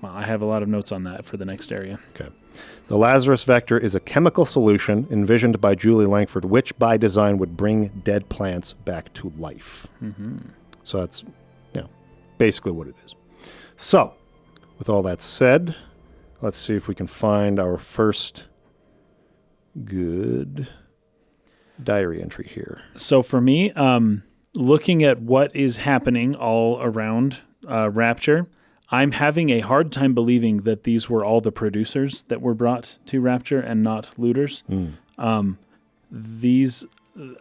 I have a lot of notes on that for the next area. Okay. The Lazarus vector is a chemical solution envisioned by Julie Langford, which by design would bring dead plants back to life. Mm-hmm. So that's, basically what it is. So, with all that said, let's see if we can find our first good diary entry here. So for me, looking at what is happening all around Rapture, I'm having a hard time believing that these were all the producers that were brought to Rapture and not looters. I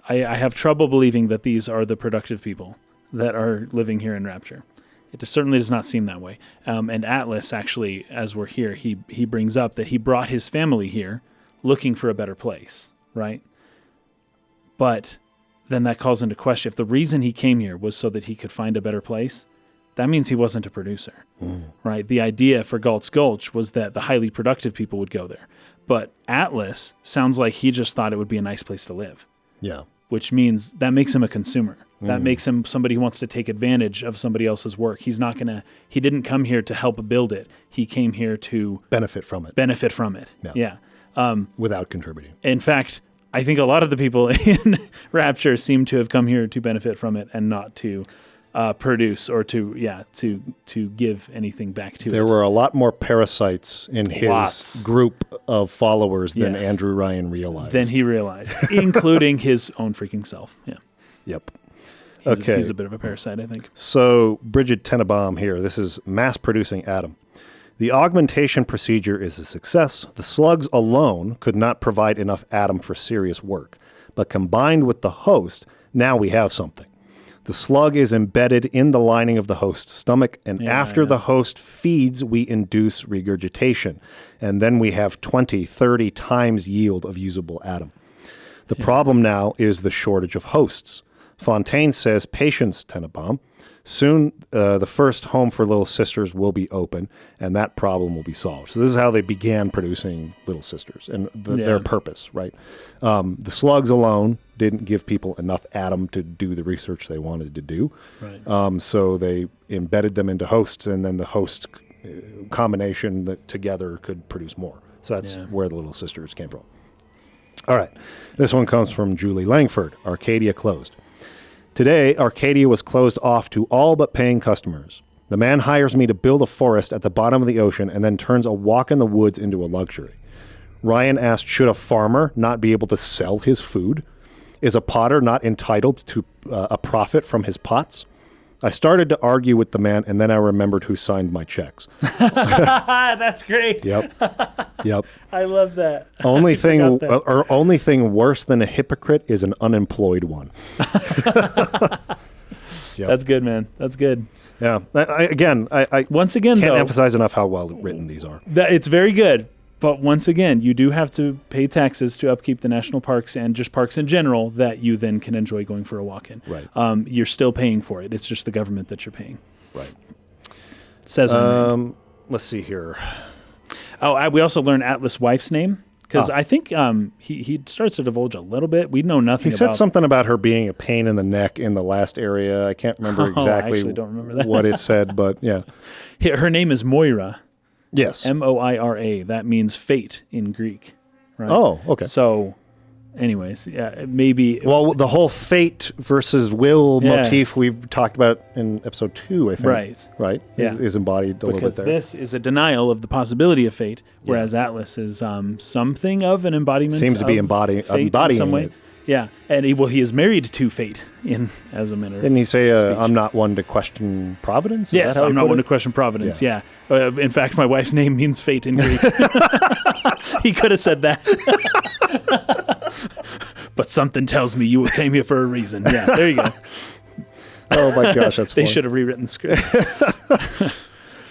have trouble believing that these are the productive people that are living here in Rapture. It certainly does not seem that way. And Atlas, actually, as we're here, he brings up that he brought his family here looking for a better place, right? But then that calls into question, if the reason he came here was so that he could find a better place, that means he wasn't a producer, right? The idea for Galt's Gulch was that the highly productive people would go there. But Atlas sounds like he just thought it would be a nice place to live. Yeah. Which means that makes him a consumer. That makes him somebody who wants to take advantage of somebody else's work. He didn't come here to help build it. He came here to benefit from it. Yeah. Without contributing. In fact, I think a lot of the people in Rapture seem to have come here to benefit from it and not to produce or to give anything back to it. There were a lot more parasites in his group of followers than Andrew Ryan realized. Than he realized, including his own freaking self. Yeah. Yep. He's a bit of a parasite, I think. So, Bridget Tenenbaum here. This is mass-producing Adam. The augmentation procedure is a success. The slugs alone could not provide enough Adam for serious work. But combined with the host, now we have something. The slug is embedded in the lining of the host's stomach, and after the host feeds, we induce regurgitation. And then we have 20, 30 times yield of usable Adam. The problem now is the shortage of hosts. Fontaine says, patience, Tenenbaum. Soon, the first home for Little Sisters will be open, and that problem will be solved. So this is how they began producing Little Sisters, and their purpose, right? The slugs alone didn't give people enough Adam to do the research they wanted to do. Right. So they embedded them into hosts, and then the host combination that together could produce more. So that's where the Little Sisters came from. All right. This one comes from Julie Langford. Arcadia closed. Today, Arcadia was closed off to all but paying customers. The man hires me to build a forest at the bottom of the ocean and then turns a walk in the woods into a luxury. Ryan asked, should a farmer not be able to sell his food? Is a potter not entitled to a profit from his pots? I started to argue with the man, and then I remembered who signed my checks. That's great. Yep. I love that. Only thing worse than a hypocrite is an unemployed one. That's good, man. That's good. Yeah. I once again, can't though, emphasize enough how well written these are. It's very good. But once again, you do have to pay taxes to upkeep the national parks and just parks in general that you then can enjoy going for a walk in. Right. You're still paying for it. It's just the government that you're paying. Right. Says let's see here. We also learned Atlas' wife's name because I think he starts to divulge a little bit. We know nothing. He said something about her being a pain in the neck in the last area. I can't remember exactly I actually don't remember that. what it said, but yeah. Her name is Moira. Yes. Moira. That means fate in Greek. Right? Oh, okay. So, anyways, maybe. Well, the whole fate versus will motif we've talked about in episode 2, I think. Right. Yeah. Is embodied a little bit there. This is a denial of the possibility of fate, whereas Atlas is something of an embodiment. Seems to be embodying in some way. It. Yeah, and he is married to fate as a manner. Didn't he say, I'm not one to question providence? Yes, I'm not one to question providence, yeah. In fact, my wife's name means fate in Greek. He could have said that. But something tells me you came here for a reason. Yeah, there you go. Oh my gosh, that's funny. They should have rewritten the script.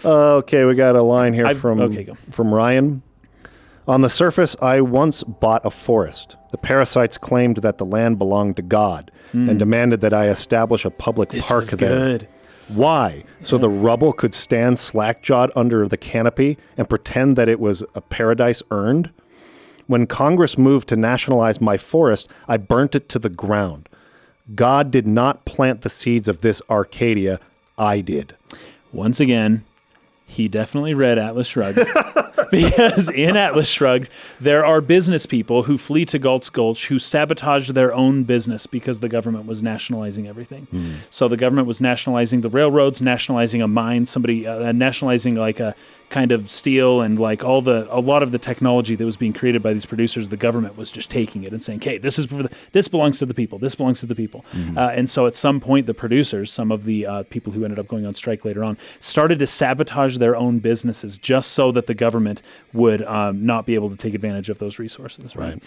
Okay, we got a line here from Ryan. On the surface, I once bought a forest. The parasites claimed that the land belonged to God and demanded that I establish a public park there. Good. Why? So the rubble could stand slack-jawed under the canopy and pretend that it was a paradise earned? When Congress moved to nationalize my forest, I burnt it to the ground. God did not plant the seeds of this Arcadia. I did. Once again, he definitely read Atlas Shrugged. Because in Atlas Shrugged, there are business people who flee to Galt's Gulch who sabotage their own business because the government was nationalizing everything. So the government was nationalizing the railroads, nationalizing a mine, nationalizing like a kind of steel and like a lot of the technology that was being created by these producers. The government was just taking it and saying, "Okay, this belongs to the people. This belongs to the people." And so at some point, the producers, some of the people who ended up going on strike later on, started to sabotage their own businesses just so that the government would not be able to take advantage of those resources. Right.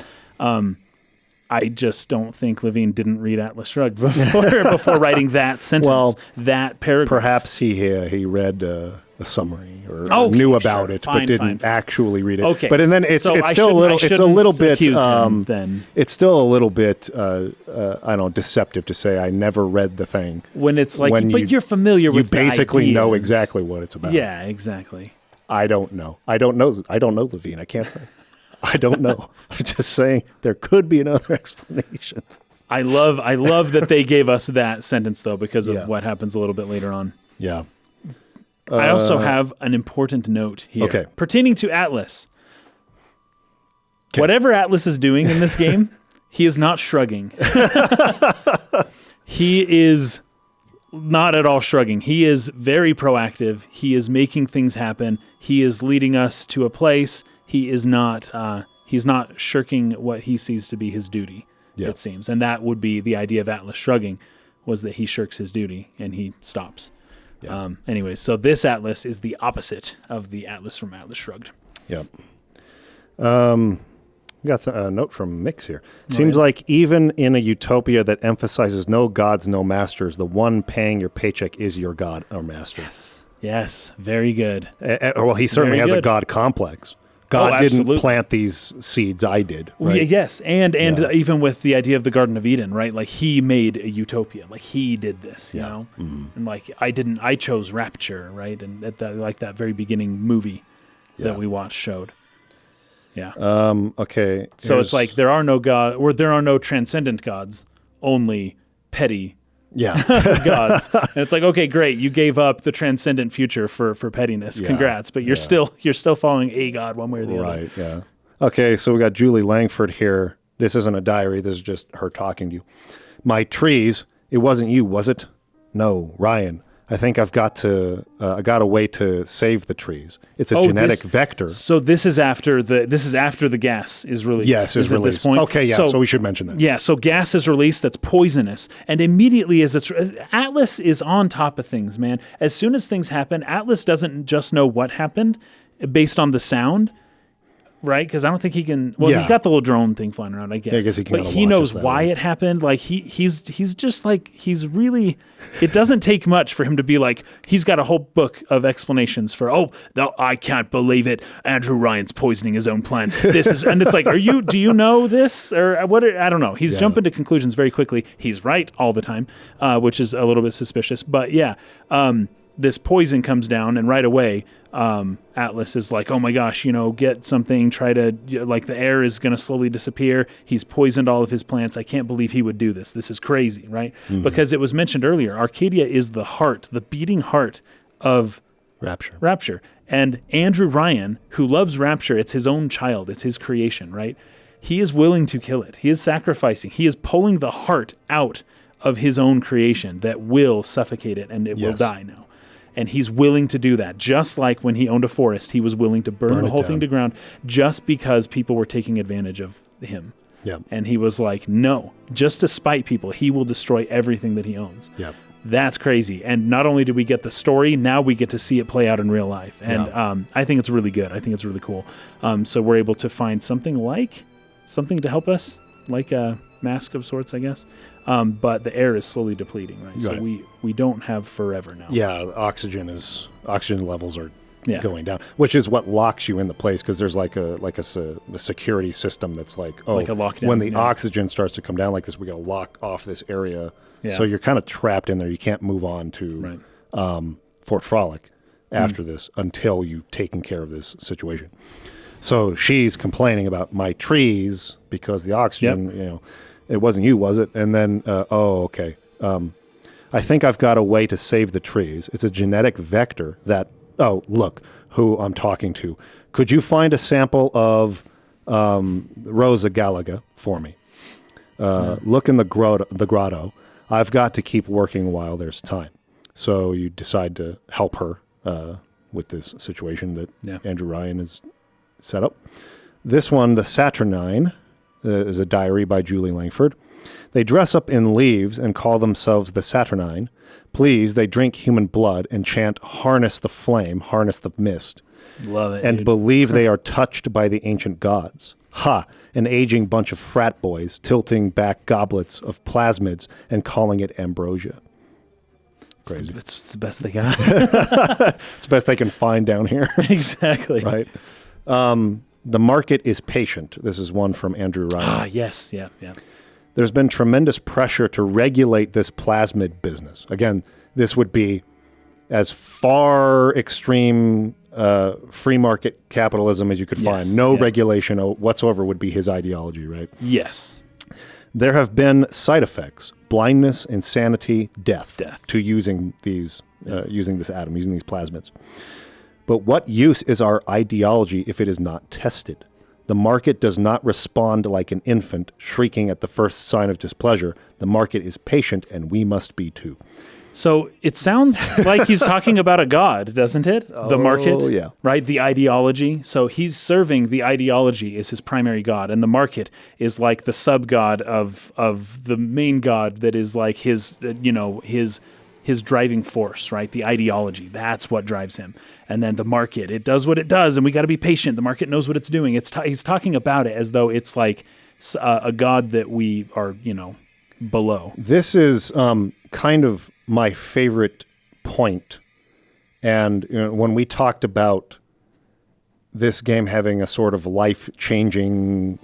I just don't think Levine didn't read Atlas Shrugged before writing that sentence, Well, that paragraph. Perhaps he read a summary or Okay, knew about sure. it, Fine, but didn't fine. actually read it. Okay. But and then it's So I still a little shouldn't- it's a little bit accuse him then. it's still a little bit I don't know, deceptive to say I never read the thing. When it's like, when but you're familiar you with the basically know ideas. exactly what it's about. Yeah, exactly. I don't know Levine. I can't say. I don't know. I'm just saying there could be another explanation. I love that they gave us that sentence though, because of Yeah. what happens a little bit later on. Yeah. I also have an important note here Okay. pertaining to Atlas. 'Kay. Whatever Atlas is doing in this game, he is not shrugging. He is not at all shrugging. He is very proactive. He is making things happen. He is leading us to a place. He is not. He's not shirking what he sees to be his duty. Yeah. It seems, and that would be the idea of Atlas shrugging, was that he shirks his duty and he stops. Yeah. Anyways, so this Atlas is the opposite of the Atlas from Atlas Shrugged. Yep. We got a note from Mix here. Seems yeah. like even in a utopia that emphasizes no gods, no masters, the one paying your paycheck is your god or master. Yes, very good. Well, he certainly Very has a good. god complex. God didn't absolutely. plant these seeds. I did. Well, Right? yes, and Yeah. even with the idea of the Garden of Eden, right? Like he made a utopia, like he did this, you Yeah. know. Mhm. And like I chose Rapture, right? And at that very beginning movie Yeah. that we watched showed. Yeah. Okay. So it's like there are no god, or there are no transcendent gods, only petty yeah. gods. And it's like, okay, great, you gave up the transcendent future for pettiness. Yeah, Congrats, but you're still following a god one way or the other. Right, yeah. Okay, so we got Julie Langford here. This isn't a diary. This is just her talking to you. My trees, it wasn't you, was it? No, Ryan. I think I got a way to save the trees. It's a genetic vector. So this is after the gas is released. Yes, is at released. this point. Okay, yeah, so we should mention that. Yeah, so gas is released that's poisonous, and immediately as Atlas is on top of things, man. As soon as things happen, Atlas doesn't just know what happened based on the sound. Right, because I don't think he can. Well, he's got the little drone thing flying around, I guess. Yeah, I guess he can. But he knows why it happened. Like he's just like he's really. It doesn't take much for him to be like he's got a whole book of explanations for. Oh, no, I can't believe it. Andrew Ryan's poisoning his own plants. This is, and it's like, do you know this or what? I don't know. He's jumping to conclusions very quickly. He's right all the time, which is a little bit suspicious. But yeah, this poison comes down, and right away. Atlas is like, oh my gosh, get something, try to, like the air is going to slowly disappear. He's poisoned all of his plants. I can't believe he would do this. This is crazy, right? Mm-hmm. Because it was mentioned earlier, Arcadia is the heart, the beating heart of Rapture. And Andrew Ryan, who loves Rapture, it's his own child, it's his creation, right? He is willing to kill it. He is sacrificing. He is pulling the heart out of his own creation that will suffocate it and it will die now. And he's willing to do that, just like when he owned a forest, he was willing to burn the whole thing to ground just because people were taking advantage of him. Yeah. And he was like, no, just to spite people, he will destroy everything that he owns. Yeah. That's crazy. And not only do we get the story, now we get to see it play out in real life. And I think it's really good. I think it's really cool. So we're able to find something to help us, like a mask of sorts, I guess. But the air is slowly depleting, right? So we don't have forever now. Yeah, oxygen levels are going down, which is what locks you in the place, because there's like a security system that's like a lockdown. When the oxygen starts to come down like this, we got to lock off this area. Yeah. So you're kind of trapped in there. You can't move on to Fort Frolic after this until you've taken care of this situation. So she's complaining about my trees because the oxygen, it wasn't you, was it? And then, okay. I think I've got a way to save the trees. It's a genetic vector that, look, who I'm talking to. Could you find a sample of Rosa Galaga for me? Look in the grotto. I've got to keep working while there's time. So you decide to help her with this situation that Andrew Ryan has set up. This one, the Saturnine, is a diary by Julie Langford. They dress up in leaves and call themselves the Saturnine. Please, they drink human blood and chant, harness the flame, harness the mist. Love it. And believe they are touched by the ancient gods. Ha! an aging bunch of frat boys tilting back goblets of plasmids and calling it ambrosia. Crazy. It's the best they got. It's the best they can find down here. Exactly. Right. The market is patient. This is one from Andrew Ryan. Ah, yes. Yeah. There's been tremendous pressure to regulate this plasmid business. Again, this would be as far extreme free market capitalism as you could find. No regulation whatsoever would be his ideology, right? Yes. There have been side effects: blindness, insanity, death. To using these, using this atom, using these plasmids. But what use is our ideology if it is not tested? The market does not respond like an infant shrieking at the first sign of displeasure. The market is patient, and we must be too. So it sounds like he's talking about a god, doesn't it? The market, right? The ideology. So he's serving the ideology as his primary god, and the market is like the sub-god of the main god that is like his, his driving force, right? The ideology. That's what drives him. And then the market, it does what it does, and we got to be patient. The market knows what it's doing. He's talking about it as though it's like a god that we are, below. This is kind of my favorite point. And when we talked about this game having a sort of life-changing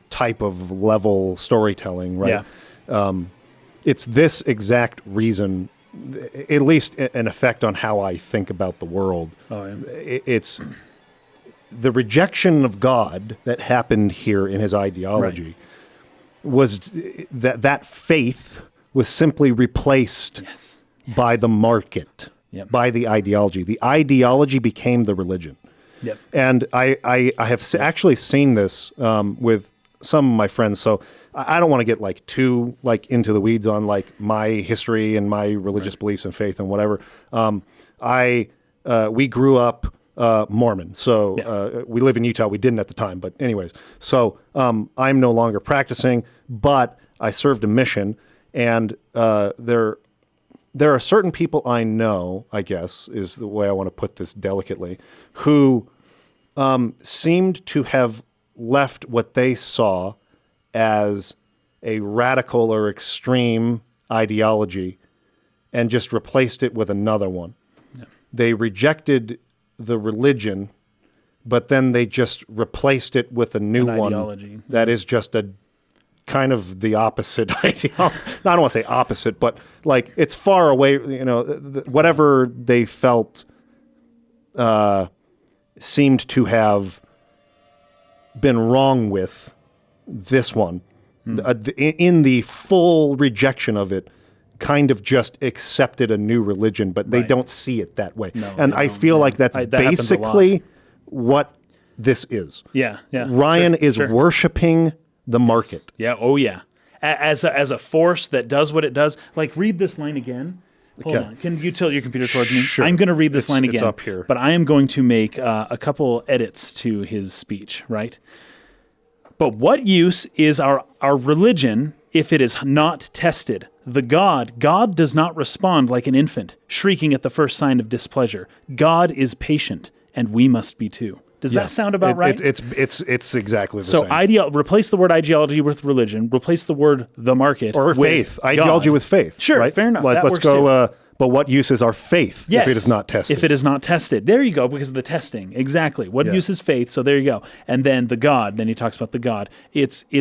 type of level storytelling, right? Yeah. It's this exact reason, at least an effect on how I think about the world. Oh, yeah. It's the rejection of God that happened here in his ideology was that faith was simply replaced by the market, by the ideology. The ideology became the religion. Yep. And I have actually seen this with some of my friends. So I don't want to get too into the weeds on my history and my religious beliefs and faith and whatever. We grew up Mormon, so we live in Utah. We didn't at the time, but anyways. So I'm no longer practicing, but I served a mission, and there are certain people I know, I guess, is the way I want to put this delicately, who seemed to have left what they saw as a radical or extreme ideology and just replaced it with another one. Yeah. They rejected the religion, but then they just replaced it with a new one ideology that is just a kind of the opposite ideology. I don't want to say opposite, but it's far away, whatever they felt seemed to have been wrong with this one. In the full rejection of it, kind of just accepted a new religion, but they don't see it that way. No, and I feel like that's basically what this is. Yeah, yeah. Ryan is worshiping the market. Yeah, oh yeah. As a force that does what it does. Read this line again. Hold on. Can you tilt your computer towards me? Sure. I'm going to read this line again. It's up here. But I am going to make a couple edits to his speech, right? But what use is our religion if it is not tested? God does not respond like an infant, shrieking at the first sign of displeasure. God is patient, and we must be too. Does that sound about right? It's exactly the same. So replace the word ideology with religion. Replace the word the market or faith. Ideology with faith. Sure, right? Fair enough. Let's go. But what use is our faith if it is not tested? If it is not tested. There you go, because of the testing. Exactly. What use is faith? So there you go. And then the God, then he talks about the God. It's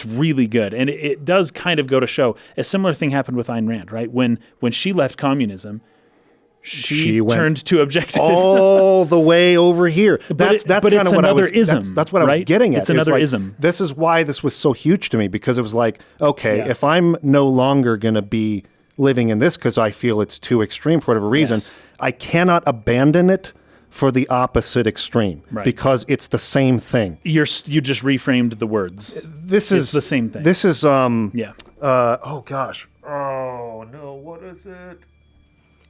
really good. And it does kind of go to show a similar thing happened with Ayn Rand, right? When she left communism, she turned to objectivism. All the way over here. That's kind of what I was ism, that's what I was getting at. It's another ism. This is why this was so huge to me, because it was if I'm no longer going to be living in this because I feel it's too extreme for whatever reason, I cannot abandon it for the opposite extreme because it's the same thing. You just reframed the words. This is the same thing. This is oh gosh. Oh no, what is it?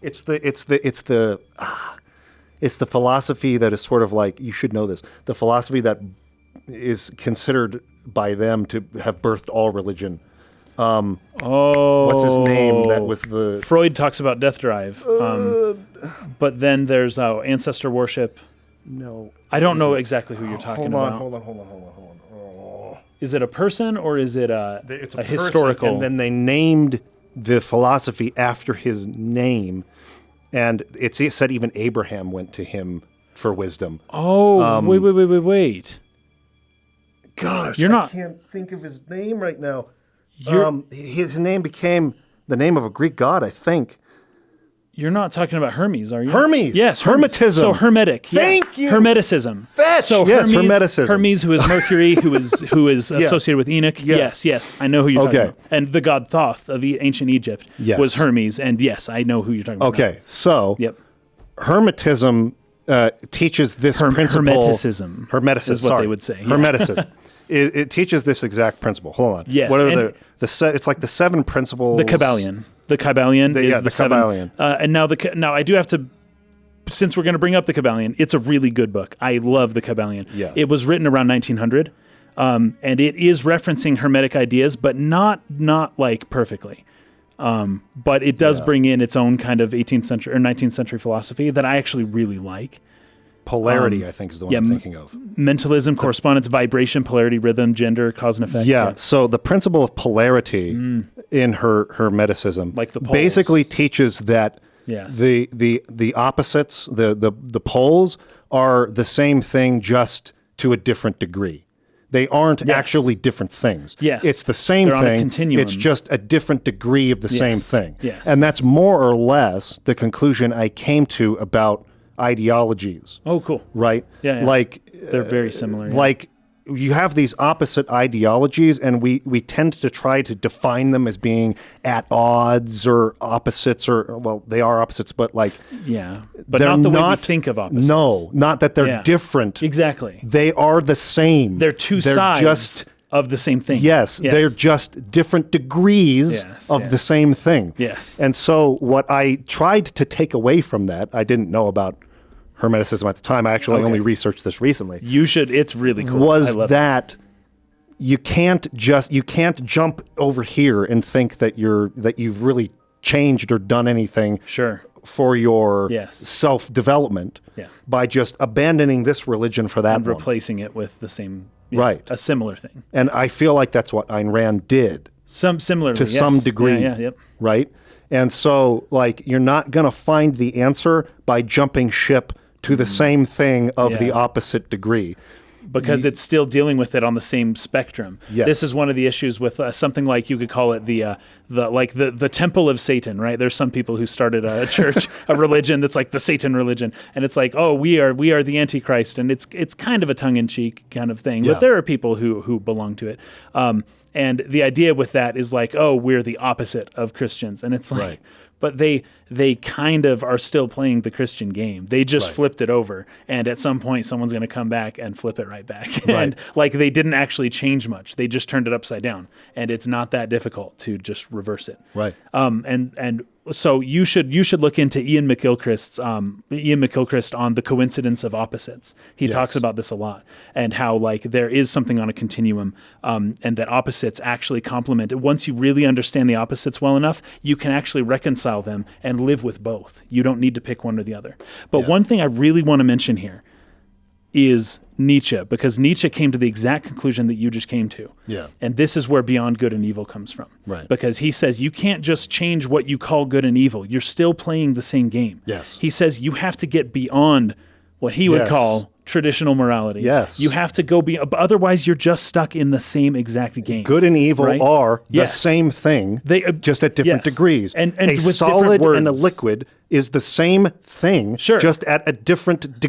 It's the philosophy that is sort of you should know this. The philosophy that is considered by them to have birthed all religion. What's his name? That was the Freud talks about death drive. But then there's ancestor worship. No, I don't know exactly who you're talking about. Hold on. Is it a person or is it It's a person, historical? and then they named the philosophy after his name, and it said even Abraham went to him for wisdom. Oh, wait. Gosh, You're not- I can't think of his name right now. His name became the name of a Greek god, I think. You're not talking about Hermes, are you? Hermes. Yes, Hermetism. So Hermetic. Yeah. Thank you. Hermeticism. Fetch. So Yes, Hermes, Hermeticism. Hermes, who is Mercury, who is associated with Enoch. Yes. I know who you're talking about. And the god Thoth of ancient Egypt was Hermes. And yes, I know who you're talking about. Okay, so Yep. Hermetism teaches this principle. Hermeticism is what they would say. Yeah. Hermeticism. It teaches this exact principle. Hold on. Yes, What are and- it's like the 7 principles. The Kabbalion. The Kabbalion is the seven. Kabbalion. And now I do have to, since we're going to bring up the Kabbalion, it's a really good book. I love the Kabbalion. Yeah. It was written around 1900, and it is referencing Hermetic ideas, but not like perfectly. But it does bring in its own kind of 18th century or 19th century philosophy that I actually really like. Polarity, I think, is the one I'm thinking of. Mentalism, correspondence, vibration, polarity, rhythm, gender, cause and effect. Yeah. So the principle of polarity in Hermeticism Like the poles. basically teaches that Yes. the opposites, the poles are the same thing, just to a different degree. They aren't actually different things. Yes. It's the same They're on a thing. continuum. It's just a different degree of the same thing. Yes. And that's more or less the conclusion I came to about ideologies. Oh, cool. Right? Yeah. Like They're very similar. Yeah. like you have these opposite ideologies, and we tend to try to define them as being at odds or opposites, or well, they are opposites, but like Yeah. But they're not the way we think of opposites. No, not that they're Yeah. different. Exactly. They are the same. They're two sides just of the same thing. Yes, they're just different degrees of the same thing. Yes. And so what I tried to take away from that, I didn't know about Hermeticism at the time. I actually only researched this recently. You should. It's really cool. Was I love that you can't jump over here and think that you've really changed or done anything Sure. for your Yes. self-development by just abandoning this religion for that And one. replacing it with the same, Right. a similar thing. And I feel like that's what Ayn Rand did. Similarly, To some degree. Yeah, yep. Right? And so, like, you're not going to find the answer by jumping ship to the same thing of the opposite degree. Because it's still dealing with it on the same spectrum. Yes. This is one of the issues with something like, you could call it the temple of Satan, right? There's some people who started a church, a religion that's like the Satan religion, and it's like, oh, we are the Antichrist, and it's kind of a tongue-in-cheek kind of thing. Yeah. But there are people who belong to it. And the idea with that is like, oh, we're the opposite of Christians, and it's like, Right. but they kind of are still playing the Christian game. They just flipped it over, and at some point, someone's going to come back and flip it right back. And like they didn't actually change much; they just turned it upside down, and it's not that difficult to just reverse it. Right. And so you should look into Ian McGilchrist on the coincidence of opposites. He talks about this a lot, and how like there is something on a continuum, and that opposites actually complement. Once you really understand the opposites well enough, you can actually reconcile them and live with both. You don't need to pick one or the other. But one thing I really want to mention here is Nietzsche, because Nietzsche came to the exact conclusion that you just came to. Yeah. And this is where Beyond Good and Evil comes from. Right. Because he says you can't just change what you call good and evil. You're still playing the same game. Yes. He says you have to get beyond what he would call traditional morality. Yes. You have to go otherwise you're just stuck in the same exact game. Good and evil Right? are the Yes. same thing, They, just at different yes. degrees. And a with solid different and a words. liquid is the same thing, Sure. just at a different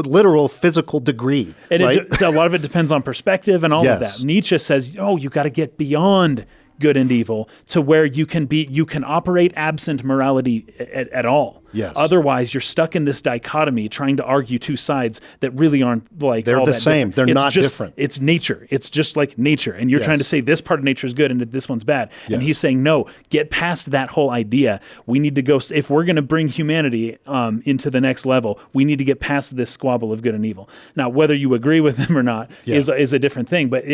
literal physical degree. And right? so a lot of it depends on perspective and all of Yes. that. Nietzsche says, oh, you got to get beyond good and evil to where you can operate absent morality at all. Yes. Otherwise, you're stuck in this dichotomy trying to argue two sides that really aren't like They're all the that same. different. They're It's not just- different. It's nature. It's just like nature. And you're Yes. trying to say this part of nature is good and this one's bad. And Yes. he's saying, no, get past that whole idea. We need to go, if we're going to bring humanity into the next level, we need to get past this squabble of good and evil. Now, whether you agree with him or not is a different thing, but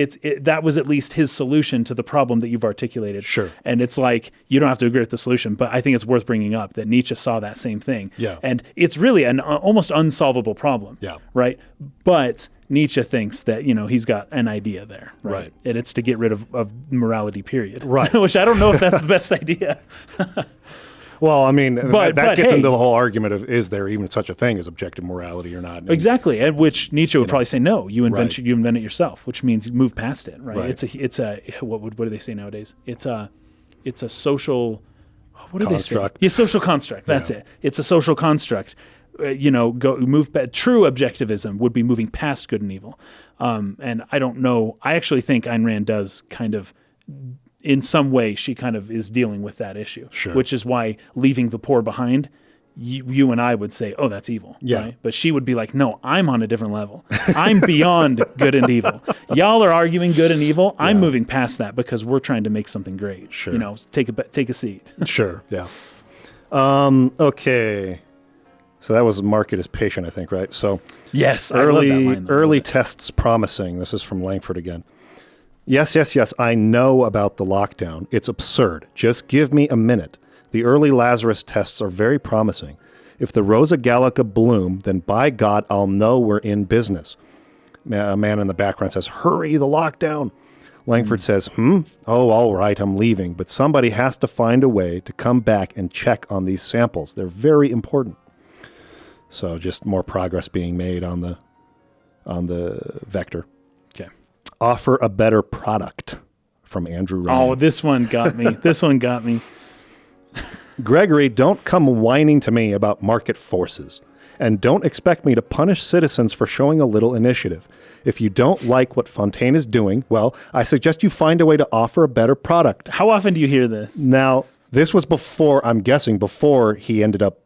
that was at least his solution to the problem that you've articulated. Sure. And it's like, you don't have to agree with the solution, but I think it's worth bringing up that Nietzsche saw that same thing. Yeah. And it's really an almost unsolvable problem. Yeah. Right. But Nietzsche thinks that, he's got an idea there. Right. And it's to get rid of morality, period. Right. Which I don't know if that's the best idea. Well, I mean, But that gets hey. into the whole argument of, is there even such a thing as objective morality or not? And Exactly. At which Nietzsche would probably say, no, you invent Right. you invent it yourself, which means move past it, right? Right. It's a what do they say nowadays? It's a social, what do Construct. they say? Yeah, social construct. That's Yeah. it. It's a social construct. True objectivism would be moving past good and evil. And I don't know. I actually think Ayn Rand does kind of, in some way, she kind of is dealing with that issue. Sure. Which is why leaving the poor behind, you and I would say, oh, that's evil. Yeah. Right? But she would be like, no, I'm on a different level. I'm beyond good and evil. Y'all are arguing good and evil. I'm moving past that because we're trying to make something great. Sure. Take a seat. Sure, yeah. Okay. So that was market as patient, I think, right? So Yes, I love that line, though. early tests promising. This is from Langford again. Yes, I know about the lockdown. It's absurd. Just give me a minute. The early Lazarus tests are very promising. If the Rosa Gallica bloom, then by God, I'll know we're in business. A man in the background says, hurry, the lockdown. Langford says, Oh, all right, I'm leaving. But somebody has to find a way to come back and check on these samples. They're very important. So just more progress being made on the vector. Okay. Offer a better product from Andrew Ryan. Oh, this one got me. This one got me. Gregory, don't come whining to me about market forces. And don't expect me to punish citizens for showing a little initiative. If you don't like what Fontaine is doing, well, I suggest you find a way to offer a better product. How often do you hear this? Now, this was before, I'm guessing, before he ended up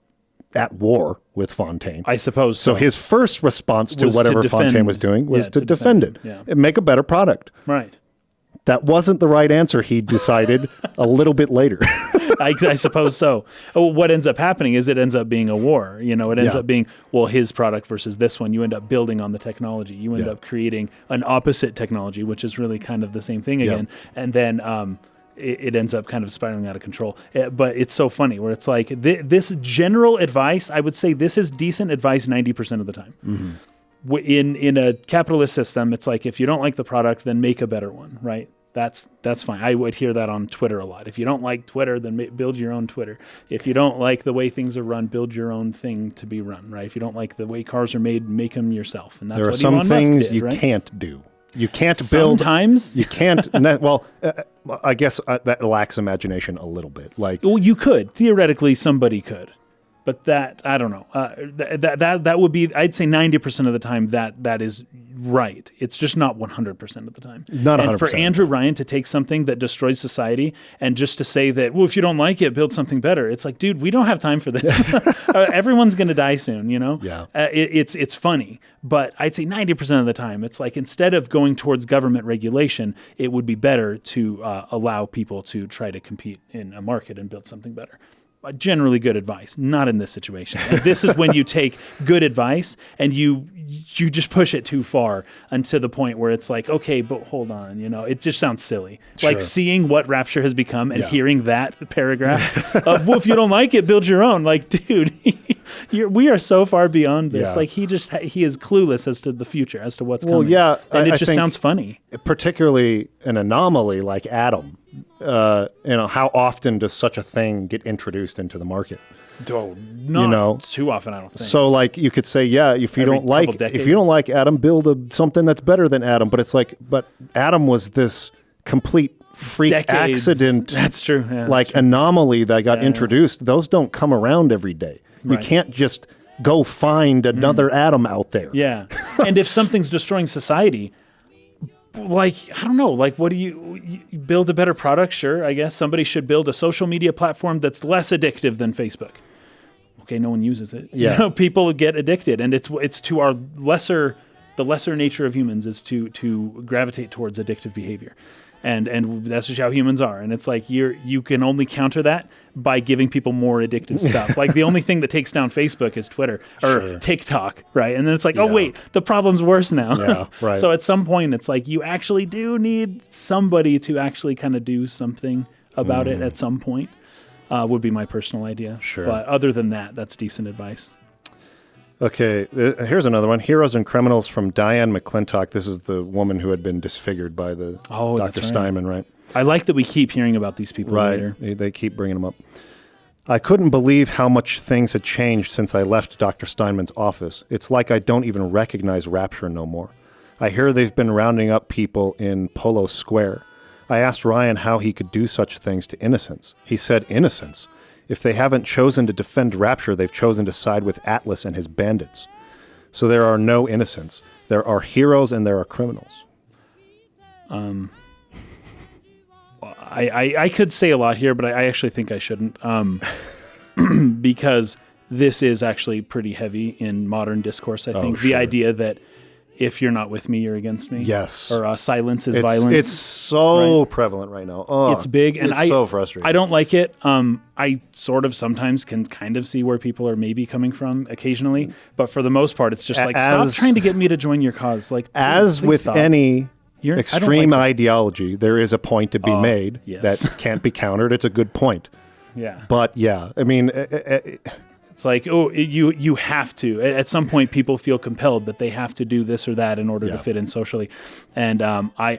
at war with Fontaine. I suppose So his first response to Was to whatever defend- Fontaine was doing was yeah, to to defend defend, it yeah. and make a better product. Right. That wasn't the right answer, he decided a little bit later. I suppose so. What ends up happening is it ends up being a war. It ends Yeah. up being, his product versus this one. You end up building on the technology. You end Yeah. up creating an opposite technology, which is really kind of the same thing again. And then it ends up kind of spiraling out of control. But it's so funny where it's like this general advice, I would say this is decent advice 90% of the time. Mm-hmm. In a capitalist system, it's like if you don't like the product, then make a better one, right? That's fine. I would hear that on Twitter a lot. If you don't like Twitter, then build your own Twitter. If you don't like the way things are run, build your own thing to be run, right? If you don't like the way cars are made, make them yourself. And that's There are what some Elon Musk things did, you right? can't do. You can't build. Sometimes. You can't. I guess that lacks imagination a little bit. Like, Well, you could. Theoretically, somebody could. But that, I don't know. That would be, I'd say 90% of the time that is right. It's just not 100% of the time. Not 100% And of for the Andrew Ryan to take something that destroys society and just to say that, well, if you don't like it, build something better. It's like, dude, we don't have time for this. Everyone's going to die soon, Yeah. It's funny. But I'd say 90% of the time, it's like instead of going towards government regulation, it would be better to allow people to try to compete in a market and build something better. Generally good advice, not in this situation. And this is when you take good advice and you just push it too far until the point where it's like, okay, but hold on, it just sounds silly. Sure. Like seeing what Rapture has become and Yeah. hearing that paragraph of, well, if you don't like it, build your own. Like, dude, we are so far beyond this. Yeah. Like he is clueless as to the future, as to what's Well, coming. yeah, And it I just think- sounds funny. particularly an anomaly like Atom. How often does such a thing get introduced into the market? Oh, not too often, I don't think. So, like, you could say, yeah, if you Every don't like couple decades. Atom, build something that's better than Atom. But it's like, but Atom was this complete freak Decades. accident, That's true. Yeah, like that's true. anomaly that got introduced. Those don't come around every day. You Right. can't just go find another Atom out there. Yeah. And if something's destroying society, like, I don't know, like, what do you build a better product? Sure, I guess somebody should build a social media platform that's less addictive than Facebook. Okay, no one uses it. Yeah. People get addicted, and it's to our the lesser nature of humans is to gravitate towards addictive behavior. And that's just how humans are. And it's like you can only counter that by giving people more addictive stuff. Like the only thing that takes down Facebook is Twitter or Sure. TikTok, right? And then it's like, Yeah. oh wait, the problem's worse now. Yeah, right. So at some point, it's like you actually do need somebody to actually kind of do something about it at some point. Would be my personal idea. Sure. But other than that, that's decent advice. Okay, here's another one. Heroes and Criminals from Diane McClintock. This is the woman who had been disfigured by the Dr. Steinman, right? I like that we keep hearing about these people later. They keep bringing them up. I couldn't believe how much things had changed since I left Dr. Steinman's office. It's like I don't even recognize Rapture no more. I hear they've been rounding up people in Polo Square. I asked Ryan how he could do such things to innocents. He said, innocents? If they haven't chosen to defend Rapture, they've chosen to side with Atlas and his bandits. So there are no innocents. There are heroes and there are criminals. I could say a lot here, but I actually think I shouldn't, because this is actually pretty heavy in modern discourse. I think the idea that if you're not with me, you're against me. Yes. Or silence is violence. It's so prevalent right now. Oh, it's big, and it's so frustrating. I don't like it. I sort of sometimes can kind of see where people are maybe coming from occasionally, but for the most part, it's just like, stop trying to get me to join your cause. Like, please with stop. Any extreme ideology, there is a point to be made that can't be countered. It's a good point. Yeah. But yeah, I mean, it's like, you have to. At some point, people feel compelled that they have to do this or that in order to fit in socially, and I'm not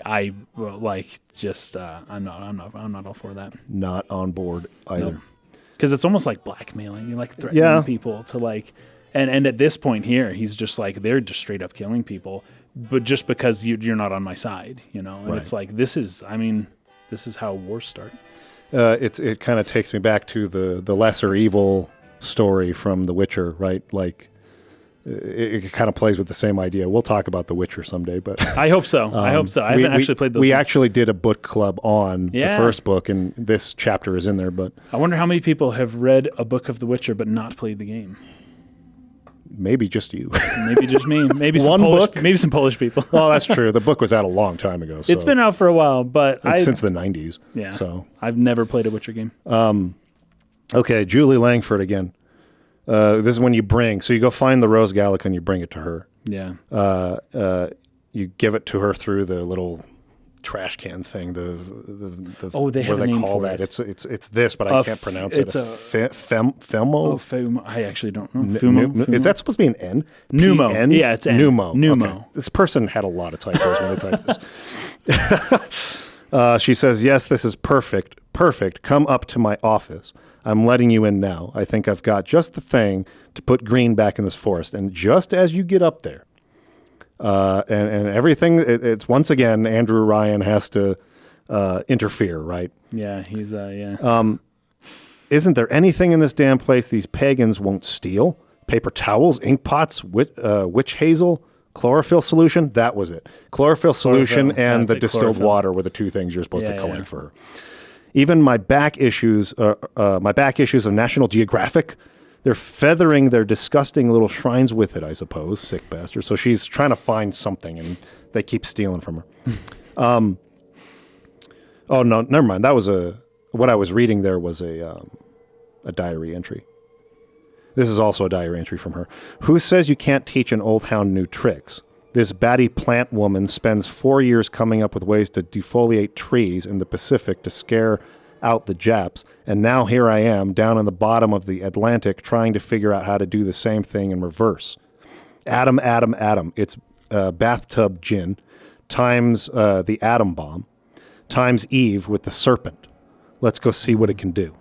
all for that. Not on board either. Because it's almost like blackmailing. You're like threatening people to like, and at this point here, he's just like, they're just straight up killing people, but just because you're not on my side, you know. And it's like, this is how wars start. It kind of takes me back to the lesser evil story from The Witcher, right? Like it kind of plays with the same idea. We'll talk about The Witcher someday, but I hope so. I hope so. I haven't actually played those. We actually did a book club on the first book, and this chapter is in there. But I wonder how many people have read a book of The Witcher but not played the game. Maybe just you. Maybe just me. Maybe some Maybe some Polish people. Oh, that's true. The book was out a long time ago. So it's been out for a while, but since the 90s. Yeah. So I've never played a Witcher game. Okay, Julie Langford again. This is when you you go find the Rose Gallica and you bring it to her. Yeah. You give it to her through the little trash can thing. They have a name for it. It's this, but I can't pronounce it. It's a Felmo. Fumo. I actually don't know. Fumo. Is that supposed to be an N? Pneumo. P-N? Yeah, it's N. Pneumo. Okay. This person had a lot of typos when they typed this. She says, "Yes, this is perfect. Perfect. Come up to my office. I'm letting you in now. I think I've got just the thing to put green back in this forest." And just as you get up there, and everything, it's once again, Andrew Ryan has to interfere, right? Yeah, he's, Isn't there anything in this damn place these pagans won't steal? Paper towels, ink pots, witch hazel, chlorophyll solution? That was it. Chlorophyll solution and the distilled water were the two things you're supposed to collect for her. Even my back issues of National Geographic, they're feathering their disgusting little shrines with it, I suppose, sick bastard. So she's trying to find something, and they keep stealing from her. Oh, no, never mind. That was what I was reading there was a diary entry. This is also a diary entry from her. Who says you can't teach an old hound new tricks? This batty plant woman spends 4 years coming up with ways to defoliate trees in the Pacific to scare out the Japs, and now here I am down in the bottom of the Atlantic trying to figure out how to do the same thing in reverse. Atom. It's bathtub gin times the atom bomb times Eve with the serpent. Let's go see what it can do.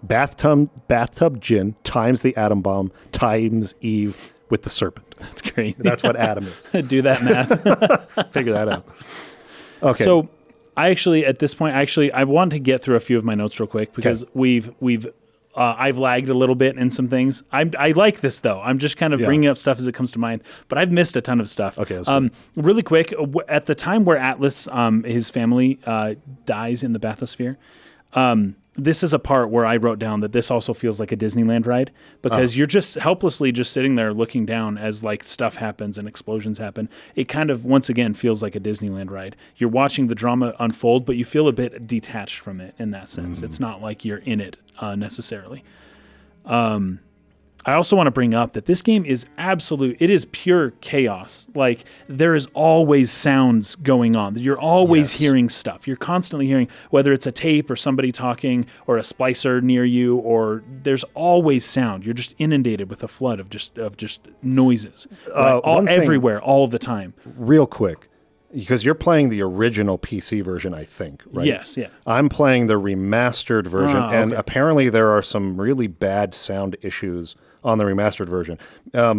Bathtub gin times the atom bomb times Eve with the serpent. That's crazy. That's what atom is. Do that math. Figure that out. Okay. So I actually, at this point, I want to get through a few of my notes real quick because I've lagged a little bit in some things. I like this though. I'm just kind of bringing up stuff as it comes to mind, but I've missed a ton of stuff. Okay. Really quick, at the time where Atlas, his family dies in the bathysphere, this is a part where I wrote down that this also feels like a Disneyland ride because you're just helplessly just sitting there looking down as like stuff happens and explosions happen. It kind of, once again, feels like a Disneyland ride. You're watching the drama unfold, but you feel a bit detached from it in that sense. It's not like you're in it necessarily. I I also want to bring up that this game is it is pure chaos. Like, there is always sounds going on. You're always hearing stuff. You're constantly hearing, whether it's a tape or somebody talking or a splicer near you, or there's always sound. You're just inundated with a flood of just noises. Everywhere, all the time. Real quick, because you're playing the original PC version, I think, right? Yes, yeah. I'm playing the remastered version, and apparently there are some really bad sound issues on the remastered version,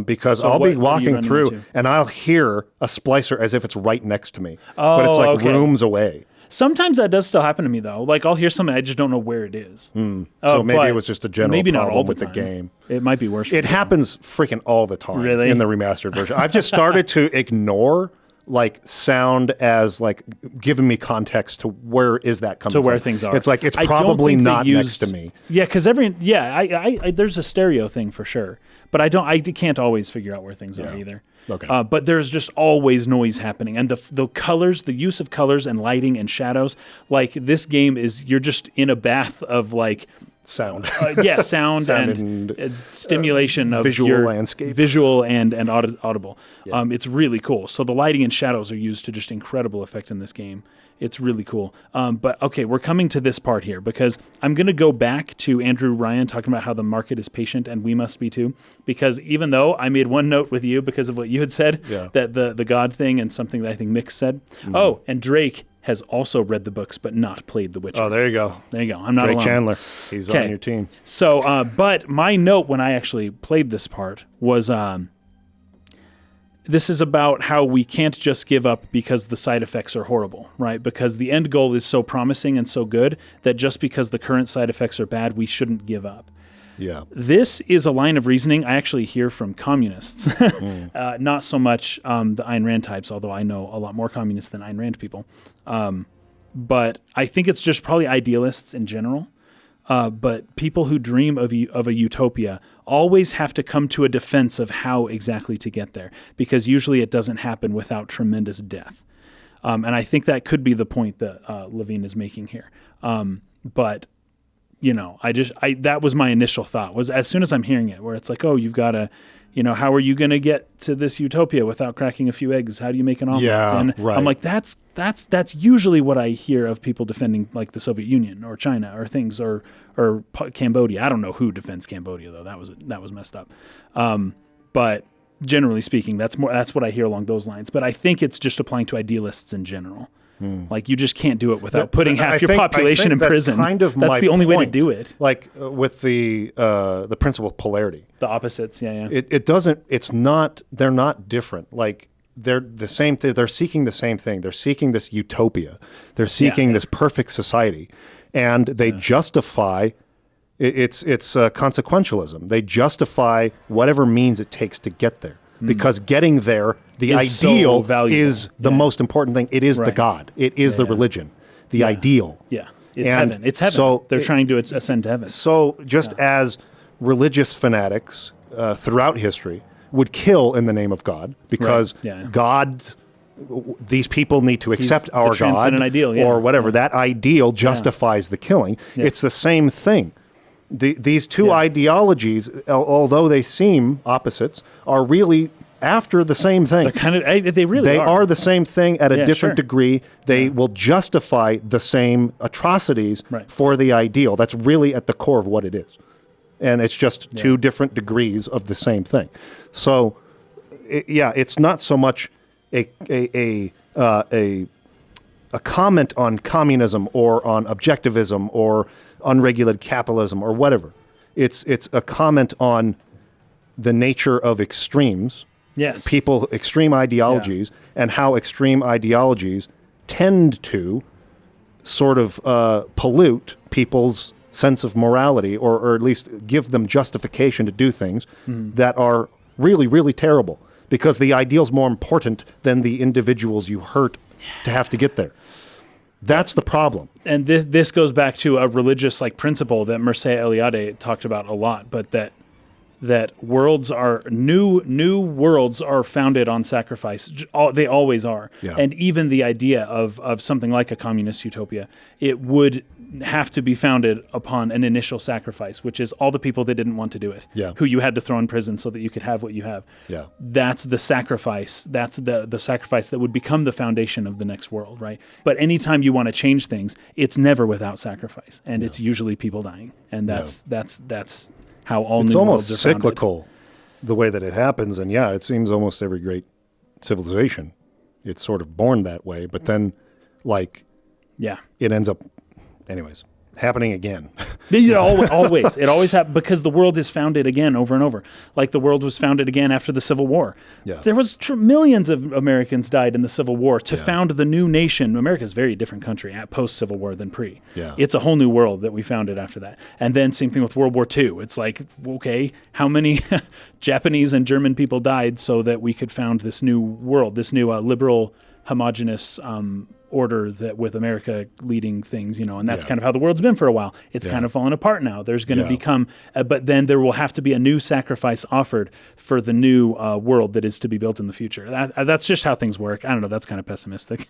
because I'll be walking through and I'll hear a splicer as if it's right next to me, but it's like rooms away. Sometimes that does still happen to me, though. Like, I'll hear something, I just don't know where it is. So maybe it was just a general problem with the game. It might be worse. It happens freaking all the time Really? in the remastered version. I've just started to ignore like sound as like giving me context to where is that coming from. To where things are. It's like it's probably not next to me. Yeah, because I there's a stereo thing for sure, but I can't always figure out where things are either. Okay. But there's just always noise happening, and the colors, the use of colors and lighting and shadows. Like, this game you're just in a bath of like sound. Sound and stimulation of visual your landscape, visual and audible. Yeah. It's really cool. So the lighting and shadows are used to just incredible effect in this game. It's really cool. But okay, we're coming to this part here because I'm going to go back to Andrew Ryan talking about how the market is patient and we must be too. Because even though I made one note with you because of what you had said, that the God thing and something that I think Mick said. Oh, and Drake has also read the books but not played The Witcher. Oh, there you go. There you go. I'm not Drake alone. Chandler. He's on your team. So, but my note when I actually played this part was this is about how we can't just give up because the side effects are horrible, right? Because the end goal is so promising and so good that just because the current side effects are bad, we shouldn't give up. Yeah. This is a line of reasoning I actually hear from communists. Not so much the Ayn Rand types, although I know a lot more communists than Ayn Rand people. But I think it's just probably idealists in general. But people who dream of a utopia always have to come to a defense of how exactly to get there, because usually it doesn't happen without tremendous death. And I think that could be the point that Levine is making here. But you know, that was my initial thought, was as soon as I'm hearing it, where it's like, oh, you've got to, you know, how are you going to get to this utopia without cracking a few eggs? How do you make an omelet? Yeah, and right. I'm like, that's usually what I hear of people defending like the Soviet Union or China or things or Cambodia. I don't know who defends Cambodia though. That was messed up. But generally speaking, that's what I hear along those lines. But I think it's just applying to idealists in general. Like, you just can't do it without putting half your population in prison. That's the only way to do it. Like with the principle of polarity. The opposites, yeah. They're not different. Like, they're the same thing. They're seeking the same thing. They're seeking this utopia. They're seeking this perfect society. And they justify, it's consequentialism. They justify whatever means it takes to get there. Because getting there, the ideal is the most important thing. It is the God. It is the religion, the ideal. Yeah, it's heaven. It's heaven. So they're trying to ascend to heaven. So just as religious fanatics throughout history would kill in the name of God, because God, these people need to accept our God ideal, or whatever. That ideal justifies the killing. Yeah. It's the same thing. These two ideologies, although they seem opposites, are really after the same thing. They're kind of, they are the same thing at a different degree. They will justify the same atrocities for the ideal. That's really at the core of what it is. And it's just two different degrees of the same thing. So, it's not so much a comment on communism or on objectivism or unregulated capitalism or whatever. It's a comment on the nature of extremes. Yes. Extreme ideologies, and how extreme ideologies tend to sort of pollute people's sense of morality, or at least give them justification to do things that are really, really terrible, because the ideal's more important than the individuals you hurt to have to get there. That's the problem. And this goes back to a religious principle that Mircea Eliade talked about a lot, but that worlds are new worlds are founded on sacrifice. They always are. Yeah. And even the idea of something like a communist utopia, it would have to be founded upon an initial sacrifice, which is all the people that didn't want to do it, Yeah. who you had to throw in prison so that you could have what you have. Yeah. That's the sacrifice. That's the sacrifice that would become the foundation of the next world, right? But anytime you want to change things, it's never without sacrifice, and it's usually people dying, and that's how all It's new almost worlds are founded. cyclical the way that it happens. And yeah, it seems almost every great civilization, it's sort of born that way, but then like Yeah. it ends up, anyways, happening again. Always. It always happens because the world is founded again over and over. Like the world was founded again after the Civil War. Yeah. There was millions of Americans died in the Civil War to found the new nation. America's a very different country at post-Civil War than pre. Yeah. It's a whole new world that we founded after that. And then same thing with World War II. It's like, okay, how many Japanese and German people died so that we could found this new world, this new liberal, homogenous order that with America leading things, and that's kind of how the world's been for a while. It's kind of fallen apart now. There's going to become, but then there will have to be a new sacrifice offered for the new world that is to be built in the future. That's just how things work. I don't know. That's kind of pessimistic.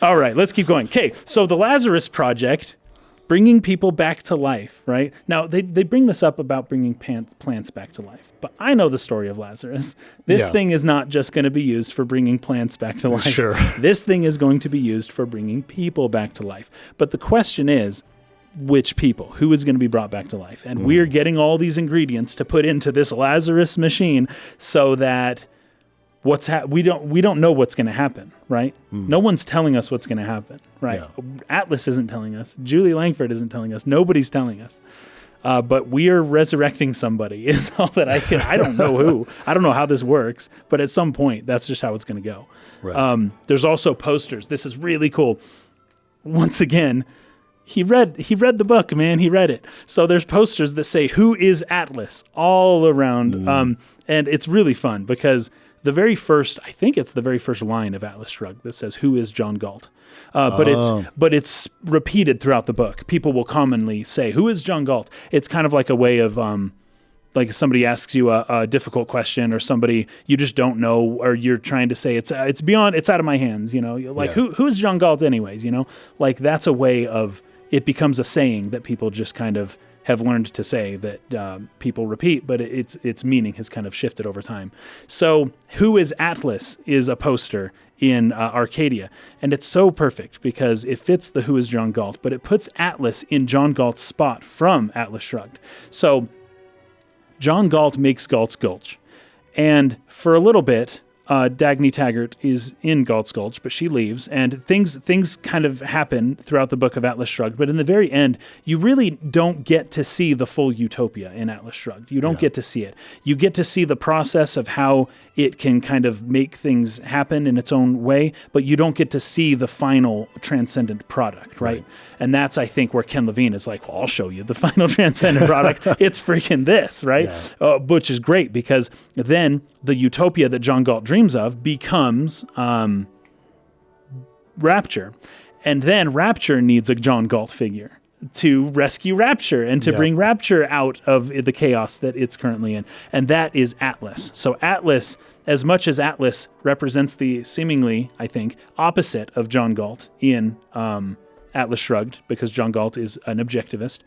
All right, let's keep going. Okay, so the Lazarus Project, bringing people back to life, right? Now, they bring this up about bringing plants back to life, but I know the story of Lazarus. This thing is not just going to be used for bringing plants back to life. Sure. This thing is going to be used for bringing people back to life. But the question is, which people? Who is going to be brought back to life? And we're getting all these ingredients to put into this Lazarus machine so that we don't know what's going to happen, right? No one's telling us what's going to happen, right? Yeah. Atlas isn't telling us. Julie Langford isn't telling us. Nobody's telling us. But we are resurrecting somebody is all that I can. I don't know who. I don't know how this works, but at some point, that's just how it's going to go. Right. There's also posters. This is really cool. Once again, he read the book, man. He read it. So there's posters that say, "Who is Atlas?" all around. And it's really fun because the very first line of Atlas Shrugged that says, "Who is John Galt?" But it's repeated throughout the book. People will commonly say, "Who is John Galt?" It's kind of like a way of, like somebody asks you a difficult question, or somebody you just don't know, or you're trying to say it's out of my hands. You're like, who is John Galt anyways? Like that's a way of it becomes a saying that people just kind of have learned to say that people repeat, but its meaning has kind of shifted over time. So "Who is Atlas" is a poster in Arcadia, and it's so perfect because it fits the "Who is John Galt," but it puts Atlas in John Galt's spot from Atlas Shrugged. So John Galt makes Galt's Gulch, and for a little bit, Dagny Taggart is in Galt's Gulch, but she leaves, and things kind of happen throughout the book of Atlas Shrugged. But in the very end, you really don't get to see the full utopia in Atlas Shrugged. You don't get to see it. You get to see the process of how it can kind of make things happen in its own way, but you don't get to see the final transcendent product, right? And that's, I think, where Ken Levine is like, well, I'll show you the final transcendent product. It's freaking this, right? Which is great because then the utopia that John Galt dreams of becomes Rapture. And then Rapture needs a John Galt figure to rescue Rapture and to bring Rapture out of the chaos that it's currently in. And that is Atlas. So Atlas, as much as Atlas represents the seemingly, I think, opposite of John Galt in Atlas Shrugged, because John Galt is an objectivist,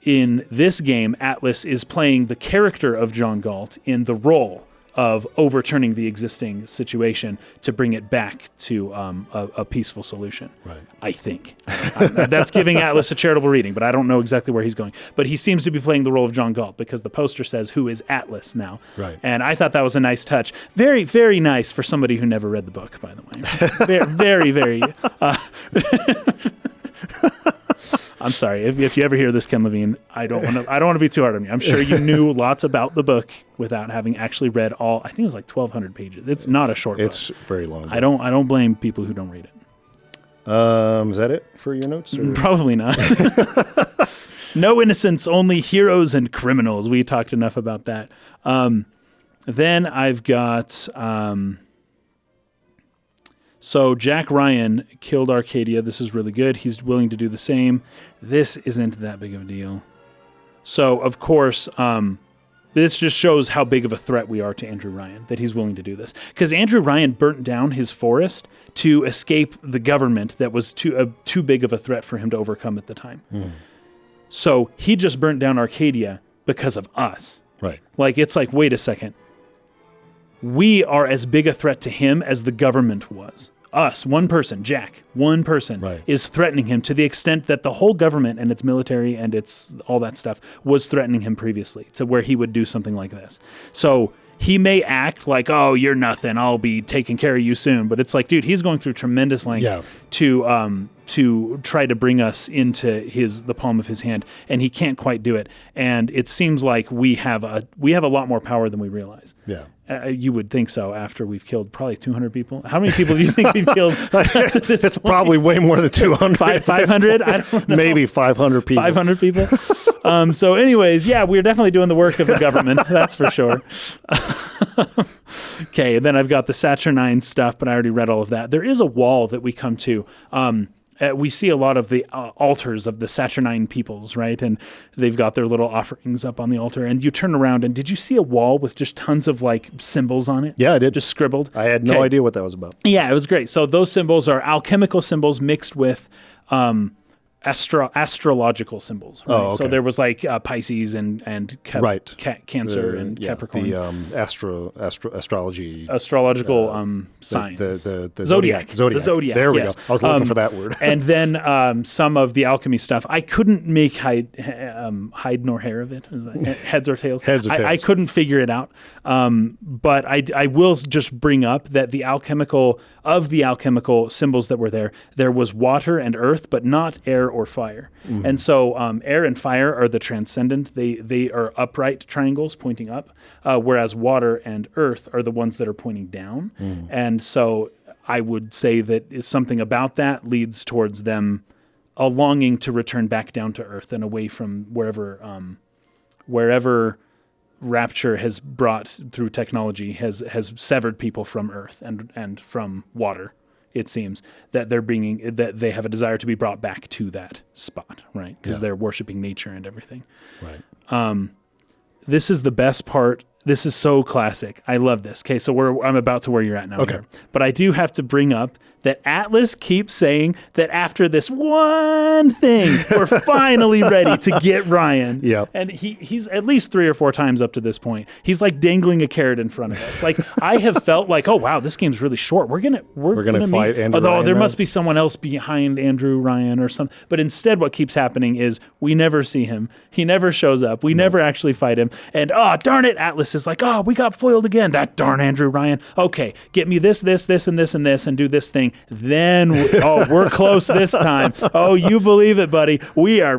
in this game, Atlas is playing the character of John Galt in the role of overturning the existing situation to bring it back to a peaceful solution. Right. I think. That's giving Atlas a charitable reading, but I don't know exactly where he's going. But he seems to be playing the role of John Galt because the poster says, "Who is Atlas?" now. Right. And I thought that was a nice touch. Very, very nice for somebody who never read the book, by the way. Very, very. I'm sorry if you ever hear this, Ken Levine. I don't want to be too hard on you. I'm sure you knew lots about the book without having actually read all. I think it was like 1,200 pages. It's not a short book. It's very long. I don't blame people who don't read it. Is that it for your notes? Or? Probably not. No innocence, only heroes and criminals. We talked enough about that. Then I've got. So Jack Ryan killed Arcadia. This is really good. He's willing to do the same. This isn't that big of a deal. So, of course, This just shows how big of a threat we are to Andrew Ryan, that he's willing to do this. Because Andrew Ryan burnt down his forest to escape the government that was too big of a threat for him to overcome at the time. So he just burnt down Arcadia because of us. Right. Like, it's like, wait a second. We are as big a threat to him as the government was. Us, one person, Jack, one person is threatening him to the extent that the whole government and its military and its all that stuff was threatening him previously to where he would do something like this. So he may act like, oh, you're nothing, I'll be taking care of you soon. But it's like, dude, he's going through tremendous lengths to try to bring us into the palm of his hand, and he can't quite do it. And it seems like we have a lot more power than we realize. Yeah. You would think so after we've killed probably 200 people. How many people do you think we've killed to this It's point? Probably way more than 200. 500? I don't know. Maybe 500 people. 500 people? So anyways, yeah, we're definitely doing the work of the government. That's for sure. Okay, and then I've got the Saturnine stuff, but I already read all of that. There is a wall that we come to. We see a lot of the altars of the Saturnine peoples, right? And they've got their little offerings up on the altar. And you turn around, and did you see a wall with just tons of like symbols on it? Yeah, I did. Just scribbled. I had no idea what that was about. Yeah, it was great. So those symbols are alchemical symbols mixed with astrological symbols. Right? Oh, okay. So there was like Pisces and Cancer and Capricorn. The astrology. Astrological signs. The Zodiac. The Zodiac. There we go. I was looking for that word. And then some of the alchemy stuff. I couldn't make hide nor hair of it. Heads or tails? Heads or tails. I couldn't figure it out. But I will just bring up that the alchemical symbols that were there was water and earth, but not air or fire. And so air and fire are the transcendent. They are upright triangles pointing up, whereas water and earth are the ones that are pointing down. And so I would say that something about that leads towards them a longing to return back down to earth and away from wherever Rapture has brought through technology has severed people from earth and from water. It seems that that they have a desire to be brought back to that spot, right? Because they're worshiping nature and everything. Right. This is the best part. This is so classic. I love this. Okay, so I'm about to where you're at now. Okay. Here. But I do have to bring up that Atlas keeps saying that after this one thing, we're finally ready to get Ryan. Yep. And he's at least 3 or 4 times up to this point. He's like dangling a carrot in front of us. Like I have felt like, oh wow, this game's really short. We're gonna fight Andrew Although Ryan there now? must be someone else behind Andrew Ryan or something. But instead, what keeps happening is we never see him. He never shows up. We never actually fight him. And darn it, Atlas is like, we got foiled again. That darn Andrew Ryan. Okay, get me this, and this, and this, and do this thing. Then we're close this time. Oh, you believe it, buddy. We are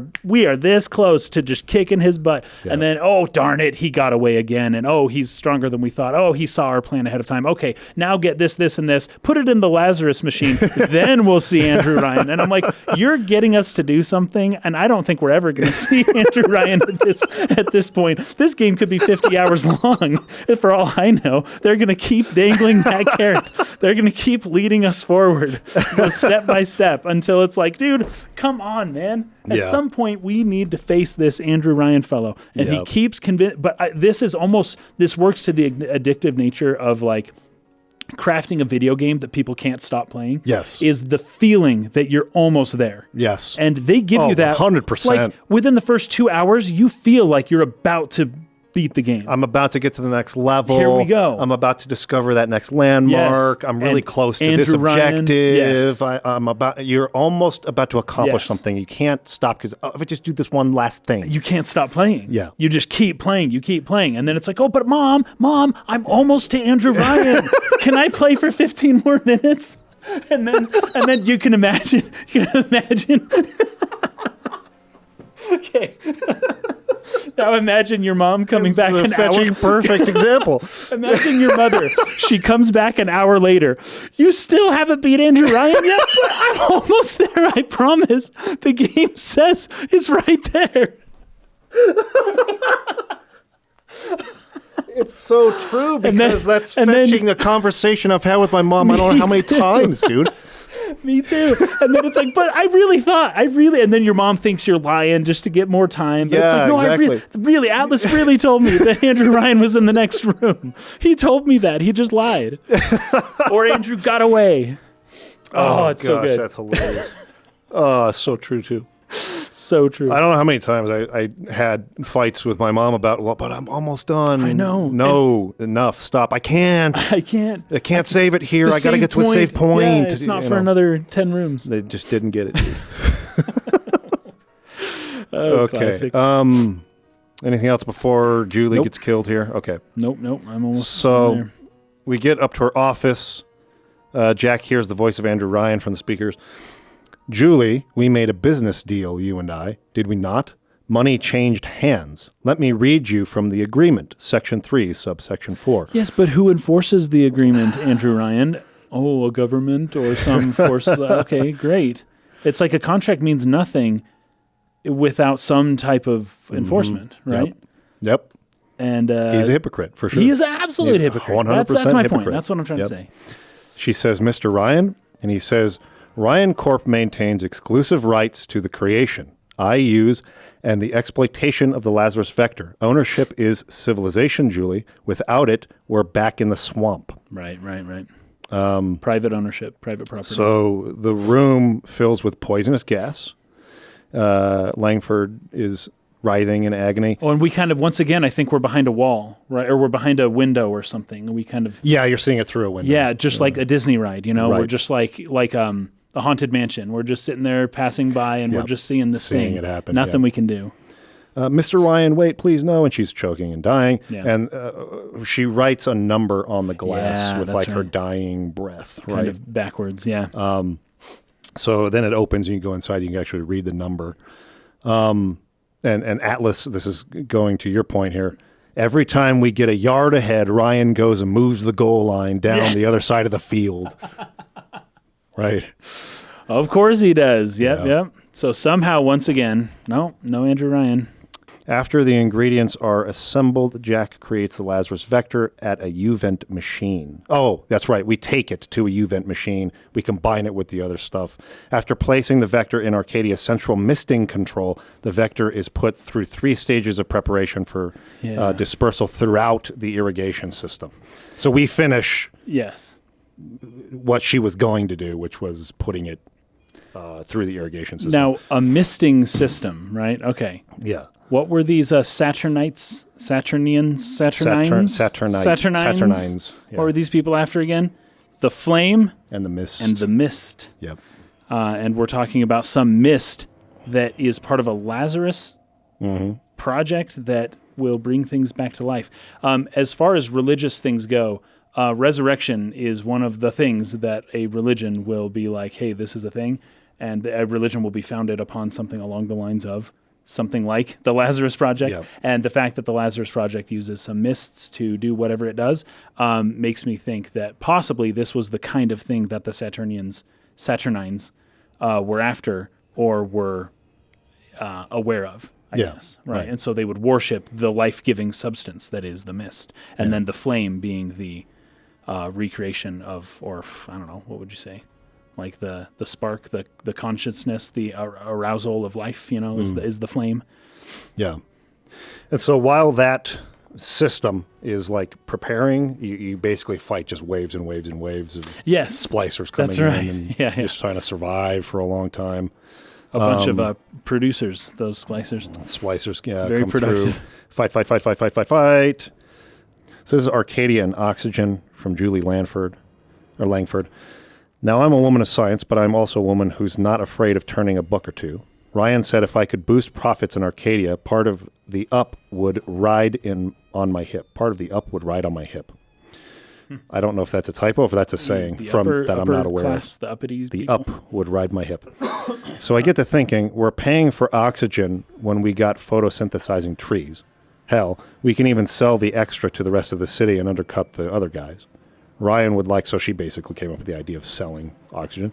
this close to just kicking his butt. Yeah. And then, darn it, he got away again. And he's stronger than we thought. He saw our plan ahead of time. Okay, now get this, and this. Put it in the Lazarus machine. Then we'll see Andrew Ryan. And I'm like, you're getting us to do something, and I don't think we're ever going to see Andrew Ryan at this point. This game could be 50 hours long. For all I know, they're going to keep dangling that carrot. They're going to keep leading us forward, step by step, until it's like, dude, come on, man. At some point, we need to face this Andrew Ryan fellow. And he keeps convinced. But this works to the addictive nature of like crafting a video game that people can't stop playing. Yes. Is the feeling that you're almost there. Yes. And they give you that 100%. Like within the first 2 hours, you feel like you're about to beat the game. I'm about to get to the next level. Here we go. I'm about to discover that next landmark. Yes. I'm really close to Andrew this objective. Ryan, You're almost about to accomplish something. You can't stop because if I just do this one last thing. You can't stop playing. Yeah. You just keep playing. You keep playing. And then it's like, but mom, I'm almost to Andrew Ryan. Can I play for 15 more minutes? And then you can imagine. Okay. Now imagine your mom coming back an hour. Perfect example. Imagine your mother. She comes back an hour later. You still haven't beat Andrew Ryan yet? But I'm almost there, I promise. The game says it's right there. It's so true because that's fetching a conversation I've had with my mom. I don't know how many times, dude. Me too. And then it's like, but I really, and then your mom thinks you're lying just to get more time. But it's like, no, exactly. I really, Atlas really told me that Andrew Ryan was in the next room. He told me that. He just lied. Or Andrew got away. Oh, it's so good. That's hilarious. Oh, so true too. So true. I don't know how many times I had fights with my mom about, well, but I'm almost done. I know. No, enough. Stop. I can't save it here. I got to get to a save point. Yeah, it's not for another 10 rooms. They just didn't get it. Okay. Classic. Anything else before Julie gets killed here? Okay. Nope. I'm almost So there. we get up to her office. Jack hears the voice of Andrew Ryan from the speakers. Julie, we made a business deal, you and I, did we not? Money changed hands. Let me read you from the agreement, Section 3, subsection 4. Yes, but who enforces the agreement, Andrew Ryan? Oh, a government or some force. Okay, great. It's like a contract means nothing without some type of enforcement, right? Yep. And he's a hypocrite, for sure. He is an absolute hypocrite. 100% That's my hypocrite. point. That's what I'm trying to say. She says, Mr. Ryan, and he says, Ryan Corp maintains exclusive rights to the creation, I use, and the exploitation of the Lazarus vector. Ownership is civilization, Julie. Without it, we're back in the swamp. Right. Private ownership, private property. So the room fills with poisonous gas. Langford is writhing in agony. Oh, and we kind of, once again, I think we're behind a wall, right? Or we're behind a window or something. And we kind of... Yeah, you're seeing it through a window. Yeah, just like a Disney ride, you know? Right. We're just like a haunted mansion. We're just sitting there passing by and we're just seeing this thing. It happen. Nothing we can do. Mr. Ryan, wait, please, no. And she's choking and dying. Yeah. And she writes a number on the glass with like her dying breath. Kind of backwards, yeah. So then it opens and you go inside. You can actually read the number. And Atlas, this is going to your point here. Every time we get a yard ahead, Ryan goes and moves the goal line down the other side of the field. Right. Of course he does. Yep. So somehow, once again, no Andrew Ryan. After the ingredients are assembled, Jack creates the Lazarus vector at a U-vent machine. Oh, that's right. We take it to a U-vent machine. We combine it with the other stuff. After placing the vector in Arcadia's central misting control, the vector is put through 3 stages of preparation for dispersal throughout the irrigation system. So we finish what she was going to do, which was putting it through the irrigation system. Now, a misting system, right? Okay. Yeah. What were these Saturnites? Saturnines? Yeah. What were these people after again? The flame and the mist. Yep. And we're talking about some mist that is part of a Lazarus project that will bring things back to life. As far as religious things go, resurrection is one of the things that a religion will be like, hey, this is a thing, and a religion will be founded upon something along the lines of something like the Lazarus Project. And the fact that the Lazarus Project uses some mists to do whatever it does makes me think that possibly this was the kind of thing that the Saturnines were after or were aware of, I guess. Right. And so they would worship the life-giving substance that is the mist. And then the flame being the recreation of, or I don't know, what would you say? Like the spark, the consciousness, the arousal of life, you know, is the flame. Yeah. And so while that system is like preparing, you basically fight just waves and waves and waves of splicers coming in and just trying to survive for a long time. A bunch of producers, those splicers. Splicers, very come productive. Through. Fight. So this is Arcadia and Oxygen from Julie Langford. Now, I'm a woman of science, but I'm also a woman who's not afraid of turning a buck or two. Ryan said if I could boost profits in Arcadia, part of the up would ride on my hip. I don't know if that's a typo, if that's a saying that I'm not aware of. The uppities the people. up would ride my hip. So I get to thinking, we're paying for oxygen when we got photosynthesizing trees. Hell, we can even sell the extra to the rest of the city and undercut the other guys. Ryan would like, so she basically came up with the idea of selling oxygen.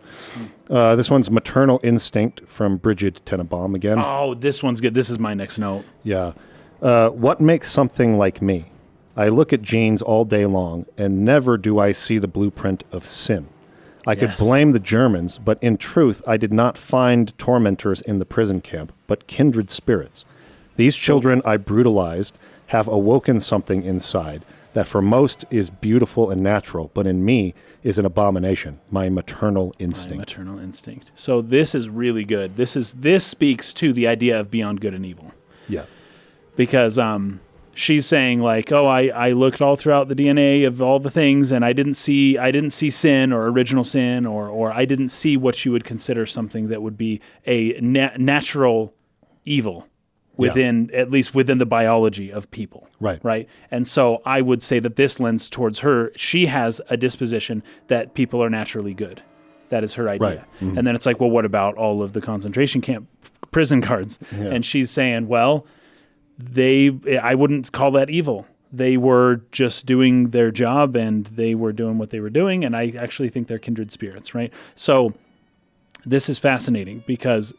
This one's Maternal Instinct from Bridget Tenenbaum again. Oh, this one's good. This is my next note. Yeah. What makes something like me? I look at genes all day long, and never do I see the blueprint of sin. I could blame the Germans, but in truth, I did not find tormentors in the prison camp, but kindred spirits. These children I brutalized have awoken something inside that for most is beautiful and natural, but in me is an abomination, my maternal instinct. My maternal instinct. So this is really good. This speaks to the idea of beyond good and evil. Yeah. Because she's saying like, oh, I looked all throughout the DNA of all the things, and I didn't see sin or original sin, or I didn't see what you would consider something that would be a natural evil within, at least within the biology of people. Right. And so I would say that this lends towards her. She has a disposition that people are naturally good. That is her idea. Right. Mm-hmm. And then it's like, well, what about all of the concentration camp prison guards? Yeah. And she's saying, well, I wouldn't call that evil. They were just doing their job, and they were doing what they were doing. And I actually think they're kindred spirits. Right. So this is fascinating because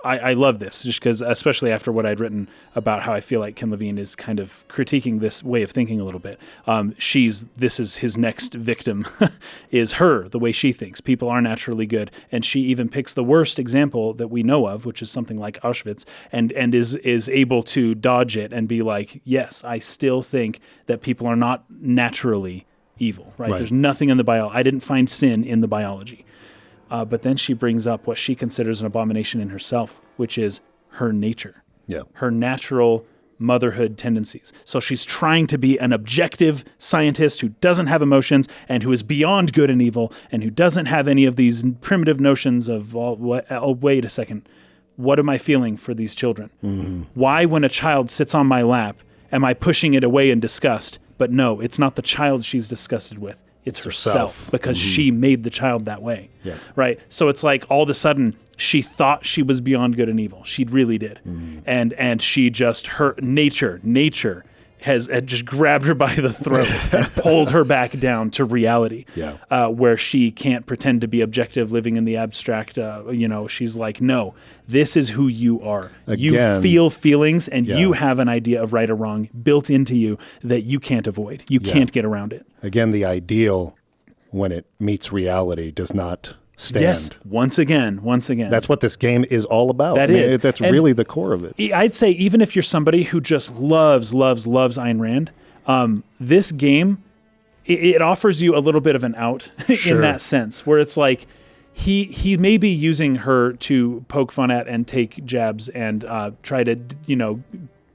I love this, just because, especially after what I'd written about how I feel like Ken Levine is kind of critiquing this way of thinking a little bit. This is his next victim, is her, the way she thinks. People are naturally good, and she even picks the worst example that we know of, which is something like Auschwitz, and is able to dodge it and be like, yes, I still think that people are not naturally evil. Right? There's nothing in the biology. I didn't find sin in the biology. But then she brings up what she considers an abomination in herself, which is her nature, her natural motherhood tendencies. So she's trying to be an objective scientist who doesn't have emotions and who is beyond good and evil and who doesn't have any of these primitive notions of, wait a second, what am I feeling for these children? Mm-hmm. Why, when a child sits on my lap, am I pushing it away in disgust? But no, it's not the child she's disgusted with. It's herself because she made the child that way, right? So it's like all of a sudden she thought she was beyond good and evil. She really did, and she just her nature had just grabbed her by the throat and pulled her back down to reality, where she can't pretend to be objective, living in the abstract. She's like, no, this is who you are. You feel feelings, and you have an idea of right or wrong built into you that you can't avoid. You can't get around it. Again, the ideal, when it meets reality, does not stand. Yes, once again. That's what this game is all about. That's really the core of it. I'd say even if you're somebody who just loves Ayn Rand, this game, it offers you a little bit of an out in that sense, where it's like he may be using her to poke fun at and take jabs and try to,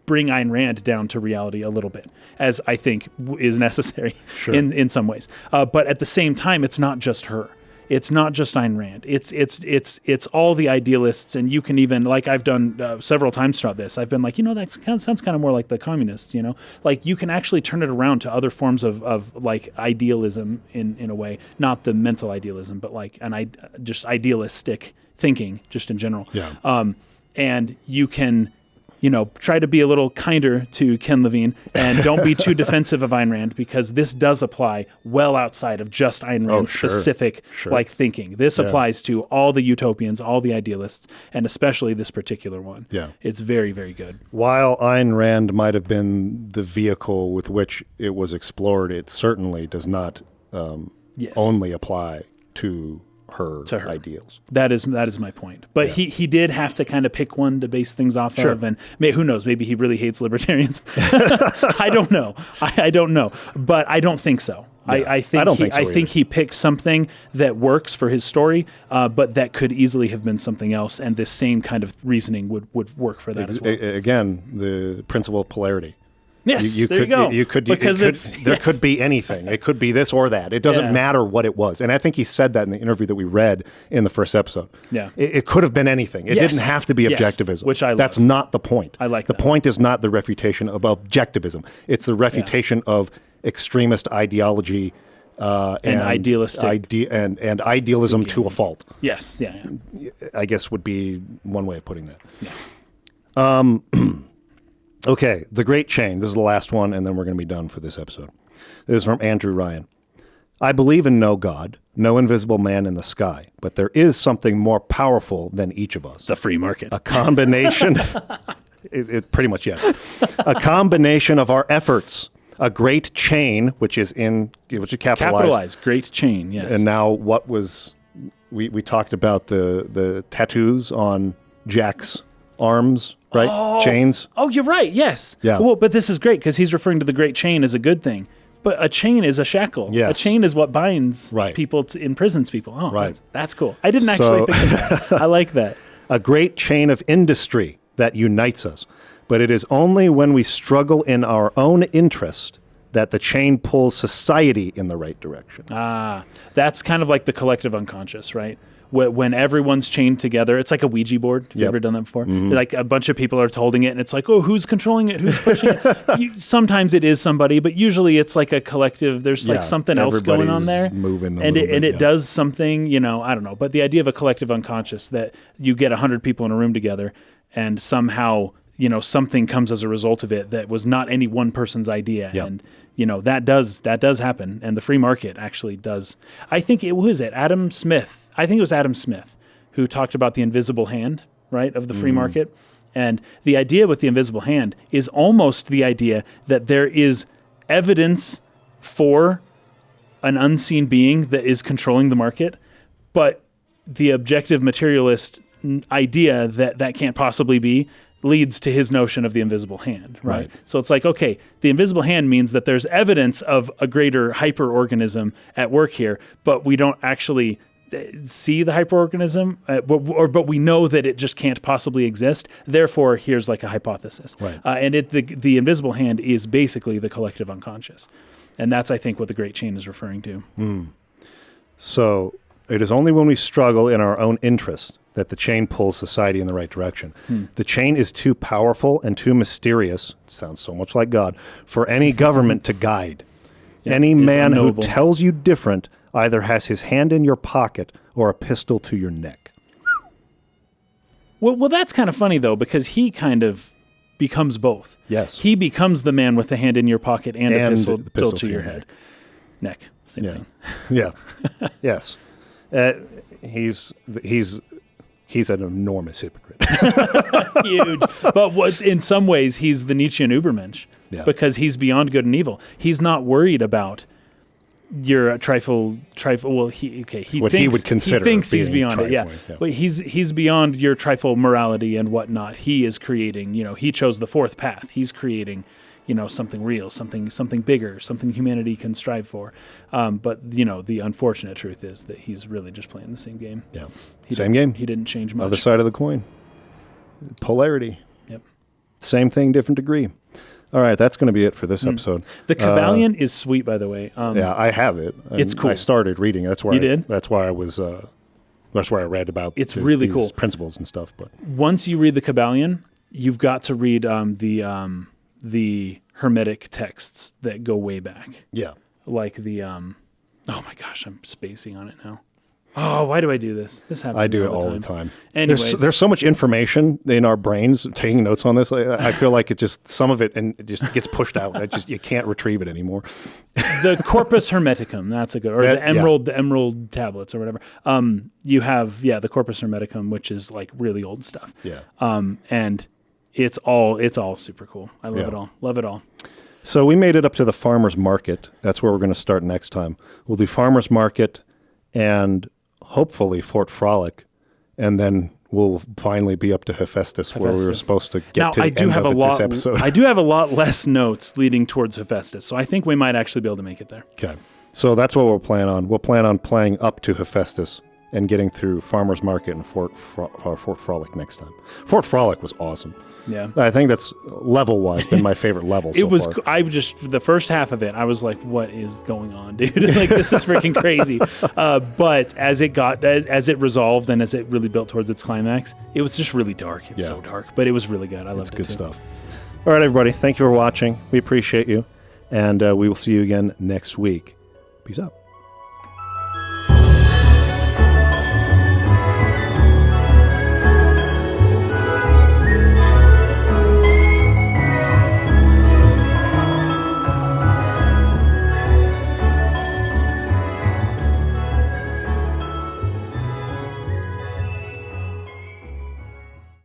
bring Ayn Rand down to reality a little bit, as I think is necessary in some ways. But at the same time, it's not just her. It's not just Ayn Rand. It's all the idealists, and you can even, like I've done several times throughout this, I've been like, that sounds kind of more like the communists, Like you can actually turn it around to other forms of like idealism in a way, not the mental idealism, but like just idealistic thinking, just in general. Yeah. And you can try to be a little kinder to Ken Levine and don't be too defensive of Ayn Rand, because this does apply well outside of just Ayn Rand's specific like thinking. This applies to all the utopians, all the idealists, and especially this particular one. Yeah. It's very, very good. While Ayn Rand might have been the vehicle with which it was explored, it certainly does not only apply to her ideals. That is my point. But he did have to kind of pick one to base things off of, and who knows? Maybe he really hates libertarians. I don't know. I don't know, but I don't think so. Yeah. I think he picked something that works for his story, but that could easily have been something else, and this same kind of reasoning would work for that as well. Again, the principle of polarity. Yes, there you go. There could be anything. It could be this or that. It doesn't matter what it was. And I think he said that in the interview that we read in the first episode. Yeah, it could have been anything. It didn't have to be objectivism. Which I love. That's not the point. I like the point is not the refutation of objectivism. It's the refutation of extremist ideology and idealistic and idealism to a fault. Yes. Yeah. I guess would be one way of putting that. Yeah. Okay, The Great Chain. This is the last one, and then we're going to be done for this episode. This is from Andrew Ryan. I believe in no God, no invisible man in the sky, but there is something more powerful than each of us. The free market. A combination, it pretty much yes. A combination of our efforts, A great chain, which is capitalized. Great chain, yes. And now what was... We talked about the tattoos on Jack's arms, right? Chains. Oh, you're right, yes. Yeah. Well, but this is great because he's referring to the great chain as a good thing. But a chain is a shackle. Yes. A chain is what binds people, imprisons people. Oh, right. That's cool. I didn't actually think of that. I like that. A great chain of industry that unites us. But it is only when we struggle in our own interest that the chain pulls society in the right direction. That's kind of like the collective unconscious, right? When everyone's chained together, it's like a Ouija board. Have you ever done that before? Mm-hmm. Like a bunch of people are holding it, and it's like, oh, who's controlling it? Who's pushing it? Sometimes it is somebody, but usually it's like a collective. There's like something else going on there, moving and it does something. I don't know. But the idea of a collective unconscious, that you get 100 people in a room together, and somehow something comes as a result of it that was not any one person's idea, and that does happen, and the free market actually does. I think it was Adam Smith. I think it was Adam Smith who talked about the invisible hand, right, of the free market. And the idea with the invisible hand is almost the idea that there is evidence for an unseen being that is controlling the market, but the objective materialist idea that can't possibly be leads to his notion of the invisible hand, right? So it's like, okay, the invisible hand means that there's evidence of a greater hyperorganism at work here, but we don't actually see the hyperorganism, but we know that it just can't possibly exist. Therefore, here's like a hypothesis. Right. And the invisible hand is basically the collective unconscious. And that's, I think, what the Great Chain is referring to. So it is only when we struggle in our own interest that the chain pulls society in the right direction. The chain is too powerful and too mysterious, it sounds so much like God, for any government to guide. Any man who tells you different either has his hand in your pocket or a pistol to your neck. Well, that's kind of funny, though, because he kind of becomes both. Yes. He becomes the man with the hand in your pocket and a pistol to your head. Neck. Same thing. Yeah. Yes. He's an enormous hypocrite. Huge. But in some ways, he's the Nietzschean Übermensch because he's beyond good and evil. He's not worried about your trifle. Well, he would consider. He thinks he's beyond it. Yeah. But he's beyond your trifle morality and whatnot. He is creating. He chose the fourth path. He's creating. Something real, something bigger, something humanity can strive for. But the unfortunate truth is that he's really just playing the same game. Yeah. Same game. He didn't change much. Other side of the coin. Polarity. Yep. Same thing, different degree. All right, that's going to be it for this episode. The Kabbalion is sweet, by the way. Yeah, I have it. It's cool. I started reading. That's why you did. That's why I was. That's why I read about. It's really cool principles and stuff. But once you read the Kabbalion, you've got to read the Hermetic texts that go way back. Yeah, like the. Oh my gosh, I'm spacing on it now. Oh, why do I do this? This happens. I do it all the time. Anyways. There's so much information in our brains taking notes on this. I feel like it just some of it and it just gets pushed out. You can't retrieve it anymore. The Corpus Hermeticum, that's a good, or the Emerald tablets or whatever. You have the Corpus Hermeticum, which is like really old stuff. Yeah. And it's all super cool. I love it all. Love it all. So we made it up to the farmers market. That's where we're going to start next time. We'll do farmers market and hopefully Fort Frolic, and then we'll finally be up to Hephaestus, where we were supposed to get to the end of this episode. I do have a lot less notes leading towards Hephaestus, so I think we might actually be able to make it there. Okay. So that's what we'll plan on. We'll plan on playing up to Hephaestus and getting through Farmers Market and Fort Frolic next time. Fort Frolic was awesome. Yeah, I think that's level-wise been my favorite level so far. I just, the first half of it, I was like, what is going on, dude? Like, this is freaking crazy. But as it resolved and as it really built towards its climax, it was just really dark. It's so dark, but it was really good. I loved it. It's good stuff. All right, everybody. Thank you for watching. We appreciate you. And we will see you again next week. Peace out.